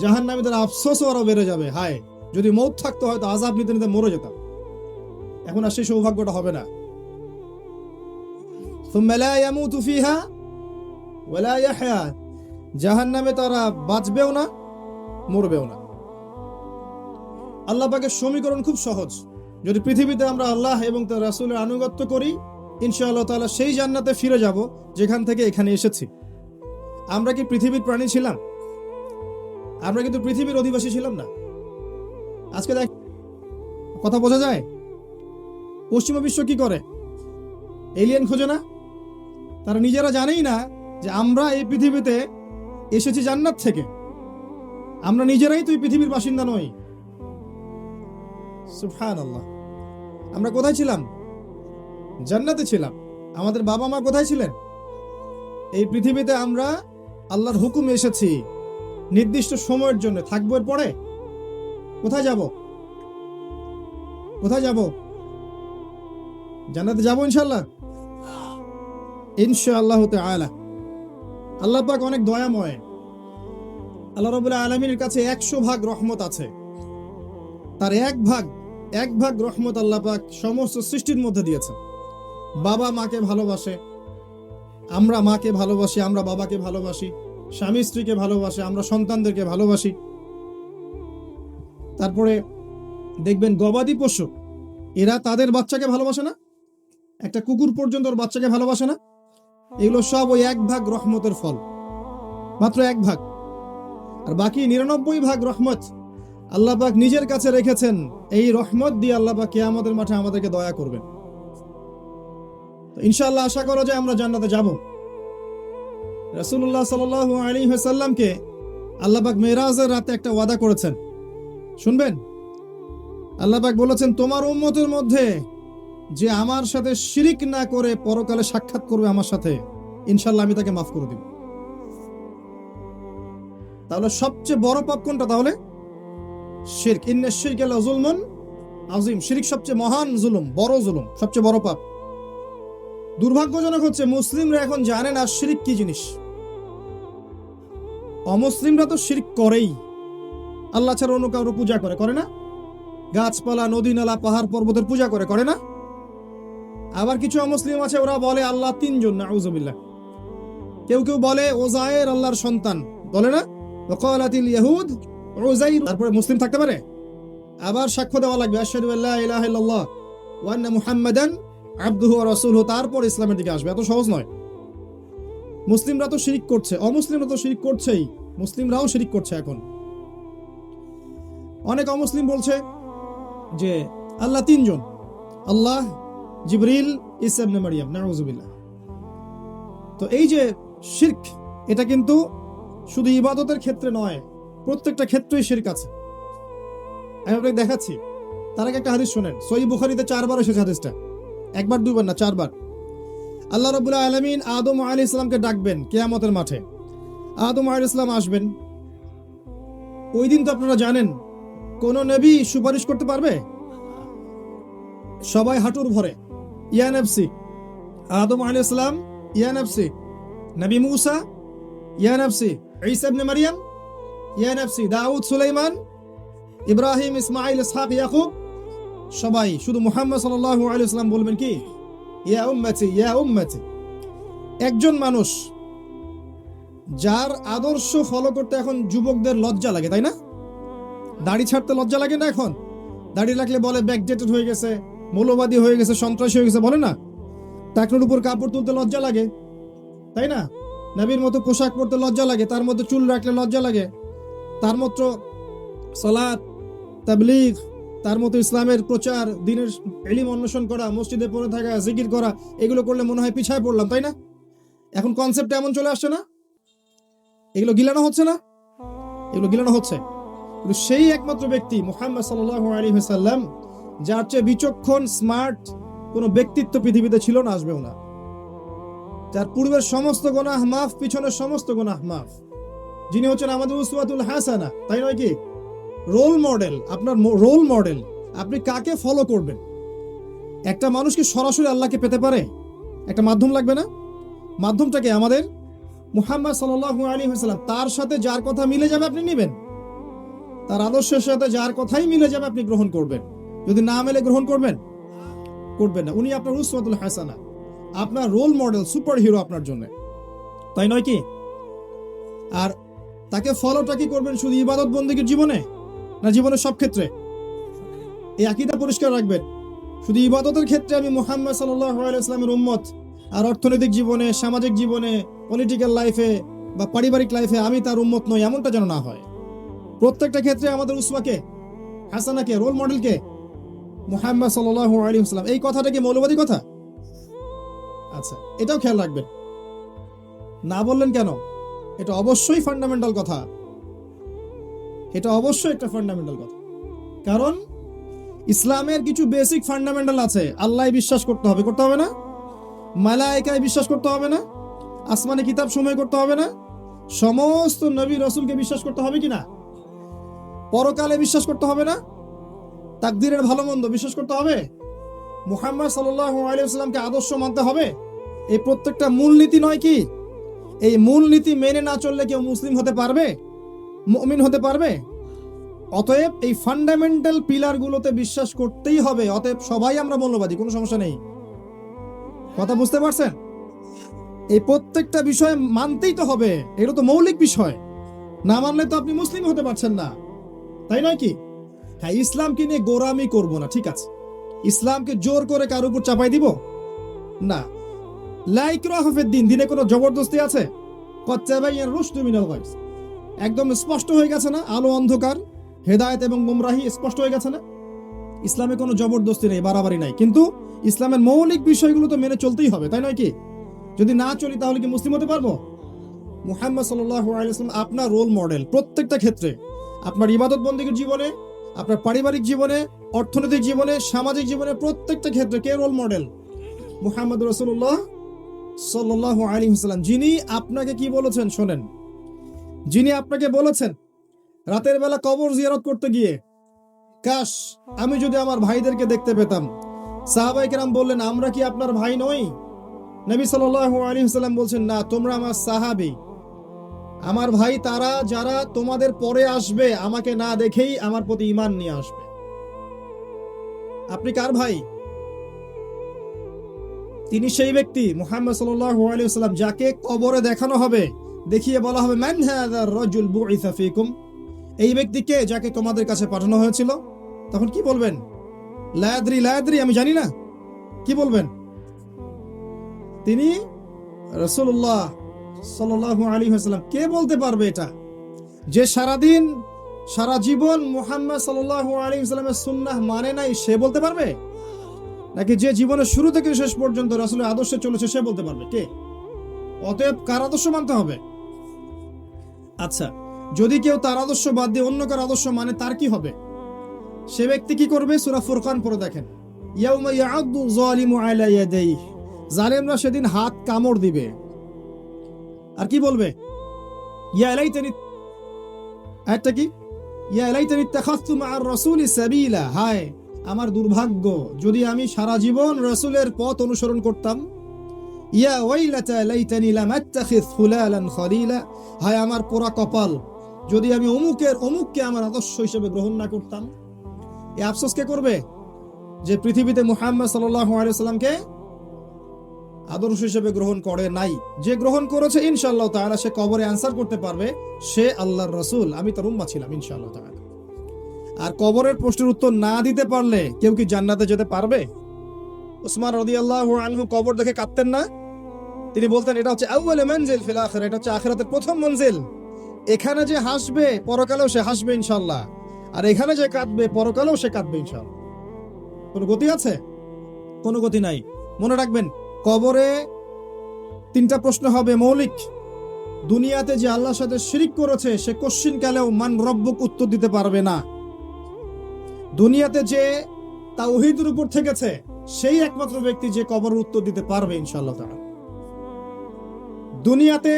জাহান্নামীদের আফসোসও আরো বেড়ে যাবে। হায়, যদি মৌত থাকতো হয়তো আযাব নিতে নিতে মরে যেতাম। এখন আর সেই সৌভাগ্যটা হবে না। সুম্মা লা ইয়ামুতু ফিহা ওয়া লা ইয়াহয়া। জাহান্নামে তারা বাঁচবেও না, মরবেও না। আল্লাহ পাকের সমীকরণ খুব সহজ। যদি পৃথিবীতে আমরা আল্লাহ এবং তার রাসূলের আনুগত্য করি, ইনশাআল্লাহ তাআলা সেই জান্নাতে ফিরে যাব যেখান থেকে এখানে এসেছি। আমরা কি পৃথিবীর প্রাণী ছিলাম? আমরা কিন্তু পৃথিবীর অধিবাসী ছিলাম না। আজকে দেখ, কথা বোঝা যায়? পশ্চিমা বিশ্ব কি করে? এলিয়েন খোঁজে না? তারা নিজেরা জানেই না যে আমরা এই পৃথিবীতে এসেছি জান্নাত থেকে। আমরা নিজেরাই তো এই পৃথিবীর বাসিন্দা নই। সুবহানাল্লাহ। আমরা কোথায় ছিলাম? জান্নাতে ছিলাম। আমাদের বাবা মা কোথায় ছিলেন? এই পৃথিবীতে আমরা আল্লাহর হুকুম এসেছি নির্দিষ্ট সময়ের জন্য, থাকবো। এর পরে কোথায় যাব? কোথায় যাব? জান্নাতে যাব ইনশাআল্লাহ, ইনশাআল্লাহ তাআলা। আল্লাহ পাক অনেক দয়াময়। আল্লাহ রাব্বুল আলামিনের কাছে 100 ভাগ রহমত আছে। তার এক ভাগ রহমত আল্লাহ পাক সমস্ত সৃষ্টির মধ্যে দিয়েছেন। বাবা মাকে ভালোবাসে, আমরা মাকে ভালোবাসি, আমরা বাবাকে ভালোবাসি, স্বামী স্ত্রীকে ভালোবাসে, আমরা সন্তানদেরকে ভালোবাসি। তারপরে দেখবেন গবাদি পশু, এরা তাদের বাচ্চাকে ভালোবাসে না? একটা কুকুর পর্যন্ত ওর বাচ্চাকে ভালোবাসে না? এগুলো সব ওই 1 ভাগ রহমতের ফল, মাত্র 1 ভাগ। আর বাকি 99 ভাগ রহমত আল্লাহ পাক নিজের কাছে রেখেছেন। এই রহমত দিয়ে আল্লাহ পাক কিয়ামতের মাঠে আমাদেরকে দয়া করবেন। ইনশাআল্লাহ আশা করা যায় আমরা জান্নাতে যাব। রাসূলুল্লাহ সাল্লাল্লাহু আলাইহি ওয়াসাল্লামকে আল্লাহ পাক মেরাজের রাতে একটা ওয়াদা করেছেন, শুনবেন? আল্লাহ পাক বলেছেন, তোমার উম্মতের মধ্যে যে আমার সাথে শিরিক না করে পরকালে সাক্ষাৎ করবে আমার সাথে, ইনশাআল্লাহ আমি তাকে মাফ করে দেব। তাহলে সবচেয়ে বড় পাপ কোনটা? তাহলে শিরক। ইন্নাশ শিরকা লাযুলমুন আযীম। শিরক সবচেয়ে মহান জুলুম, বড় জুলুম, সবচেয়ে বড় পাপ। দুর্ভাগ্যজনক হচ্ছে মুসলিমরা এখন জানে না শিরক কি জিনিস। অমুসলিমরা তো শিরক করেই, আল্লাহ ছাড়া অন্য কারো পূজা করে না? গাছপালা, নদী নালা, পাহাড় পর্বতের পূজা করে না? আবার কিছু অমুসলিম আছে, ওরা বলে আল্লাহ 3 জন, নাউযুবিল্লাহ। কেউ কেউ বলে ওজায়ের আল্লাহর সন্তান, বলে না? ওয়াকালাতিল ইয়াহুদ উযাইর। তারপরে মুসলিম থাকতে পারে? আবার সাক্ষ্য দেওয়া লাগবে আশহাদু আল্লা ইলাহা ইল্লাল্লাহ ওয়া আন্না মুহাম্মাদান আবদুহু ওয়া রাসূলুহু, তারপর ইসলামের দিকে আসবে। এত সহজ নয়। মুসলিমরা তো শিরক করছে, অমুসলিমরা তো শিরক করছেই, মুসলিমরাও শিরক করছে এখন। অনেক অমুসলিম বলছে যে আল্লাহ 3 জন, আল্লাহ, জিবরিল, ঈসা ইবনে মারইয়াম, নাউযুবিল্লাহ। তো এই যে শিরক, এটা কিন্তু শুধু ইবাদতের ক্ষেত্রে নয়, প্রত্যেকটা ক্ষেত্রেই শিরক আছে। আমি আপনাকে দেখাচ্ছি। তার আগে একটা হাদিস শুনেন। সহিহ বুখারীতে 4 বার এসেছে হাদিসটা, 1 বার 2 বার না, 4 বার। আল্লাহ রাব্বুল আলামিন আদম আলাইহিস সালামকে ডাকবেন কিয়ামতের মাঠে। আদম আলাইহিস সালাম আসবেন। ওই দিন তো আপনারা জানেন কোন নবী সুপারিশ করতে পারবে? সবাই হাঁটুর ভরে ইয়া নফসি। আদম আলাইহিস সালাম ইয়া নফসি, নবী মূসা ইয়া নফসি, ঈসা ইবনে মারইয়াম ইয়া নফসি, দাউদ, সুলাইমান, ইব্রাহিম, ইসমাঈল, ইসহাক, ইয়াকুব, সবাই। শুধু মুহাম্মদ সাল্লাল্লাহু আলাইহি ওয়াসাল্লাম বলবেন কি, ইয়া উম্মতি, ইয়া উম্মতি। একজন মানুষ যার আদর্শ ফলো করতে এখন যুবকদের লজ্জা লাগে, তাই না? দাড়ি ছাড়তে লজ্জা লাগে না এখন? দাড়ি রাখলে বলে ব্যাকডেটেড হয়ে গেছে, মৌলবাদী হয়ে গেছে, সন্ত্রাসী হয়ে গেছে, বলে না? টাকনুর উপর কাপড় তুলতে লজ্জা লাগে, তাই না? নবীর মতো পোশাক পরতে লজ্জা লাগে, তার মতো চুল রাখলে লজ্জা লাগে, তার মতো সালাত, তাবলীগ, তার মতো ইসলামের প্রচার, দ্বীনের ইলম অন্বেষণ করা, মসজিদে পড়ে থাকা, জিকির করা, এগুলো করলে মনে হয় পিছায় পড়লাম, তাই না? এখন কনসেপ্ট এমন চলে আসছে না? এগুলো গিলানো হচ্ছে না? এগুলো গিলানো হচ্ছে। কিন্তু সেই একমাত্র ব্যক্তি মুহাম্মদ সাল্লাল্লাহু আলাইহি ওয়াসাল্লাম, যার চেয়ে বিচক্ষণ, স্মার্ট কোনো ব্যক্তিত্ব পৃথিবীতে ছিল না, আসবেও না। যার পূর্বের সমস্ত গুনাহ মাফ, পিছনের সমস্ত গুনাহ মাফ, যিনি হচ্ছেন আমাদের উসওয়াতুল হাসানা, তাই নয় কি? Role model. আপনার রোল মডেল, আপনি কাকে ফলো করবেন? একটা মানুষ কি সরাসরি আল্লাহকে পেতে পারে? একটা মাধ্যম লাগবে না? মাধ্যমটাকে আমাদের মুহাম্মদ সাল্লাল্লাহু আলাইহি ওয়াসাল্লাম। তার সাথে যার কথা মিলে যাবে আপনি নেবেন, তার আদর্শের সাথে যার কথাই মিলে যাবে আপনি গ্রহণ করবেন। যদি না মেলে গ্রহণ করবেন না। উনি আপনার উসওয়াতুল হাসানা, আপনার রোল মডেল, সুপার হিরো আপনার জন্য, তাই নয় কি? আর তাকে ফলোটা কি করবেন শুধু ইবাদত বন্দেগীর জীবনে, না জীবনের সব ক্ষেত্রে? এই আকীদা পরিষ্কার রাখবেন। শুধু ইবাদতের ক্ষেত্রে আমি মুহাম্মদ সাল্লাল্লাহু আলাইহি ওয়াসাল্লামের উম্মত, আর অর্থনৈতিক জীবনে, সামাজিক জীবনে, পলিটিক্যাল লাইফে বা পারিবারিক লাইফে আমি তার উম্মত নই, এমনটা যেন না হয়। প্রত্যেকটা ক্ষেত্রে আমাদের উসওয়াকে হাসানাকে, রোল মডেলকে মুহাম্মদ সাল্লাল্লাহু আলাইহি ওয়াসাল্লাম। এই কথাটা কি মৌলবাদী কথা? আচ্ছা, এটাও খেয়াল রাখবেন। না বললেন কেন? এটা অবশ্যই ফান্ডামেন্টাল কথা, এটা অবশ্যই একটা ফান্ডামেন্টাল কথা। কারণ ইসলামের কিছু বেসিক ফান্ডামেন্টাল আছে, আল্লাহ বিশ্বাস করতে হবে, করতে হবে না? মালায়েকায় বিশ্বাস করতে হবে না? আসমানি কিতাব সমূহ করতে হবে না? সমস্ত নবী রসুলকে বিশ্বাস করতে হবে কিনা? পরকালে বিশ্বাস করতে হবে না? তাকদীরের ভালো মন্দ বিশ্বাস করতে হবে? মুহাম্মদ সাল্লাল্লাহু আলাইহি ওয়াসাল্লামকে আদর্শ মানতে হবে। এই প্রত্যেকটা মূলনীতি নয় কি? এই মূলনীতি মেনে না চললে কেউ মুসলিম হতে পারবে, মুমিন হতে পারবে? অতএব এই ফান্ডামেন্টাল পিলারগুলোতে বিশ্বাস করতেই হবে। অতএব সবাই আমরা মৌলবাদী, কোনো সমস্যা নেই। কথা বুঝতে পারছেন? এই প্রত্যেকটা বিষয় মানতেই তো হবে, এগুলো তো মৌলিক বিষয়। না মানলে তো আপনি মুসলিম হতে পারছেন না, তাই নয় কি? হ্যাঁ, ইসলামকে নিয়ে গোরামি করব না, ঠিক আছে। ইসলামকে জোর করে কার উপর চাপাই দিব না। লা ইকরাহা ফিদ-দীন, দিনে কোনো জবরদস্তি আছে? ক্বাদ তাবায়্যানা রুশদু মিনাল গায়, একদম স্পষ্ট হয়ে গেছে না? আলো অন্ধকার, হেদায়েত এবং গোমরাহি স্পষ্ট হয়ে গেছে না? ইসলামে কোনো জবরদস্তি নেই, বাড়াবাড়ি নাই, কিন্তু ইসলামের মৌলিক বিষয়গুলো তো মেনে চলতেই হবে, তাই নয় কি? যদি না চলি তাহলে কি মুসলিম হতে পারবো? মুহাম্মদ সাল্লাল্লাহু আলাইহি ওয়াসাল্লাম আপনার রোল মডেল প্রত্যেকটা ক্ষেত্রে, আপনার ইবাদত বন্দেগীর জীবনে, আপনার পারিবারিক জীবনে, অর্থনৈতিক জীবনে, সামাজিক জীবনে, প্রত্যেকটা ক্ষেত্রে কে রোল মডেল? মুহাম্মদ রাসূলুল্লাহ সাল্লাল্লাহু আলাইহি ওয়াসাল্লাম। যিনি আপনাকে কি বলেছেন শোনেন, যিনি আপনাকে বলেছেন রাতের বেলা কবর জিয়ারত করতে গিয়ে, কাশ আমি যদি আমার ভাইদেরকে দেখতে পেতাম। সাহাবায়ে কেরাম বললেন, আমরা কি আপনার ভাই নই? নবী সাল্লাল্লাহু আলাইহি ওয়াসাল্লাম বলছেন, না, তোমরা আমার সাহাবী। আমার ভাই তারা যারা তোমাদের পরে আসবে, আমাকে না দেখেই আমার প্রতি ঈমান নিয়ে আসবে। আপনি কার ভাই? তিনি সেই ব্যক্তি মুহাম্মদ সাল্লাল্লাহু আলাইহি ওয়াসাল্লাম যাকে কবরে দেখানো হবে, দেখিয়ে বলা হবে, মান হাযা রাজুল বুইসা ফীকুম, এই ব্যক্তি কে যাকে তোমাদের কাছে পাঠানো হয়েছিল? তখন কি বলবেন? লা আদরি, লা আদরি, আমি জানি না। কি বলবেন? তিনি রাসূলুল্লাহ সাল্লাল্লাহু আলাইহি ওয়াসাল্লাম। কে বলতে পারবে এটা? যে সারাদিন সারা জীবন মুহাম্মদ সাল্লাল্লাহু আলাইহি ওয়াসাল্লামের সুন্নাহ মানে নাই, সে বলতে পারবে? নাকি যে জীবনের শুরু থেকে শেষ পর্যন্ত রাসূলের আদর্শে চলেছে সে বলতে পারবে? কে? অতএব কার আদর্শ মানতে হবে? আচ্ছা, যদি কেউ তার আদর্শ বাদ দিয়ে অন্য কার আদর্শ মানে, তার কি হবে? সে ব্যক্তি কি করবে? সূরা ফুরকান পড়ে দেখেন, ইয়াউমা ইয়া'আদু যালিমু আলা ইয়াদাইহি, জালেমরা সেদিন হাত কামড় দিবে, আর কি বলবে? ইয়া লাইতানি, আয়াতটা কি? ইয়া লাইতানি ইত্তাখাযতু মা'আর রাসূলি সাবিলা, হায় আমার দুর্ভাগ্য যদি আমি সারা জীবন রাসূলের পথ অনুসরণ করতাম। ইয়া ওয়াইলাতা লাইতানি লাম আত্তাখিয ফুলালান খলিলা, হায় আমার পোড়া কপাল যদি আমি অমুককে আমার আদর্শ হিসেবে গ্রহণ না করতাম। এই আফসোস কে করবে? যে পৃথিবীতে মুহাম্মদ সাল্লাল্লাহু আলাইহি ওয়াসাল্লামকে আদর্শ হিসেবে গ্রহণ করে নাই। যে গ্রহণ করেছে ইনশাআল্লাহ তাআলা সে কবরে অ্যানসার করতে পারবে, সে আল্লাহর রাসূল, আমি তার উম্মাহ ছিলাম ইনশাআল্লাহ তাআলা। আর কবরের প্রশ্নের উত্তর না দিতে পারলে কেউ কি জান্নাতে যেতে পারবে? উসমান রাদিয়াল্লাহু আনহু কবর দেখে কাঁদতেন না? তিনি বলতেন, এটা হচ্ছে আউয়াল মানজিল ফিল আখিরা, এটা হচ্ছে আখিরাতের প্রথম মঞ্জিল। এখানে যে হাসবে পরকালেও সে হাসবে ইনশাআল্লাহ, আর এখানে যে কাঁদবে পরকালেও সে কাঁদবে ইনশাআল্লাহ। কোনো গতি আছে? কোনো গতি নাই। মনে রাখবেন, কবরে তিনটা প্রশ্ন হবে মৌলিক। দুনিয়াতে যে আল্লাহর সাথে শিরিক করেছে সে কোশ্চিন কালেও মান রব্বুক উত্তর দিতে পারবে না। দুনিয়াতে যে তাওহীদের উপর থেকেছে সেই একমাত্র ব্যক্তি যে কবরের উত্তর দিতে পারবে ইনশাআল্লাহ তাআলা। দুনিয়াতে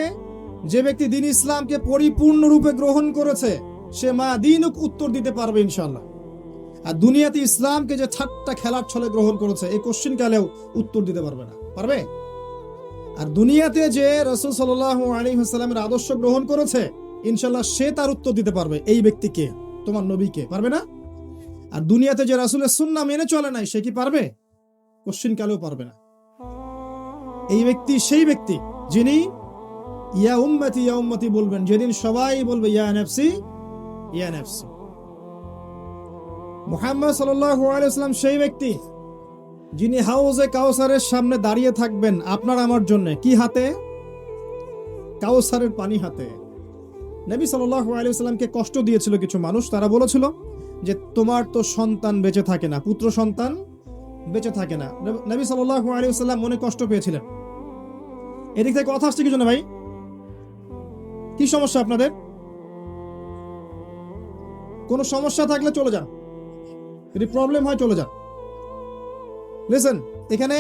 যে ব্যক্তি দ্বীন ইসলামকে পরিপূর্ণরূপে গ্রহণ করেছে সে মা দ্বীনুক উত্তর দিতে পারবে ইনশাআল্লাহ। আর দুনিয়াতে ইসলামকে যে ঠাট্টা খেলার ছলে গ্রহণ করেছে এই কোশ্চিন কালেও উত্তর দিতে পারবে না। পারবে? আর দুনিয়াতে যে রাসূল সাল্লাল্লাহু আলাইহি ওয়াসাল্লামের আদর্শ গ্রহণ করেছে ইনশাআল্লাহ সে তার উত্তর দিতে পারবে, এই ব্যক্তিকে, তোমার নবীকে। পারবে না? আর দুনিয়াতে যে রাসূলের সুন্নাহ মেনে চলে নাই সে কি পারবে? কোশ্চিন কালেও পারবে না। এই ব্যক্তি সেই ব্যক্তি যিনি ইয়া উম্মতি বলবেন, যেদিন সবাই বলবে ইয়া নাফসি ইয়া নাফসি। মুহাম্মদ সাল্লাল্লাহু আলাইহি ওয়াসাল্লাম সেই ব্যক্তি যিনি হাউজে কাউসারের সামনে দাঁড়িয়ে থাকবেন আপনার আমার জন্য, কি হাতে? কাউসারের পানি হাতে। নবী সাল্লাল্লাহু আলাইহি ওয়াসাল্লামকে কষ্ট দিয়েছিল কিছু মানুষ, তারা বলেছিল যে তোমার তো সন্তান বেঁচে থাকে না, পুত্র সন্তান বেঁচে থাকে না। নবী সাল্লাল্লাহু আলাইহি ওয়াসাল্লাম মনে কষ্ট পেয়েছিলেন। এদিক থেকে কথা আসছে কি জন্য ভাই? কি সমস্যা আপনাদের? কোনো সমস্যা থাকলে চলে যান, যদি প্রবলেম হয় চলে যান। লিসেন, এখানে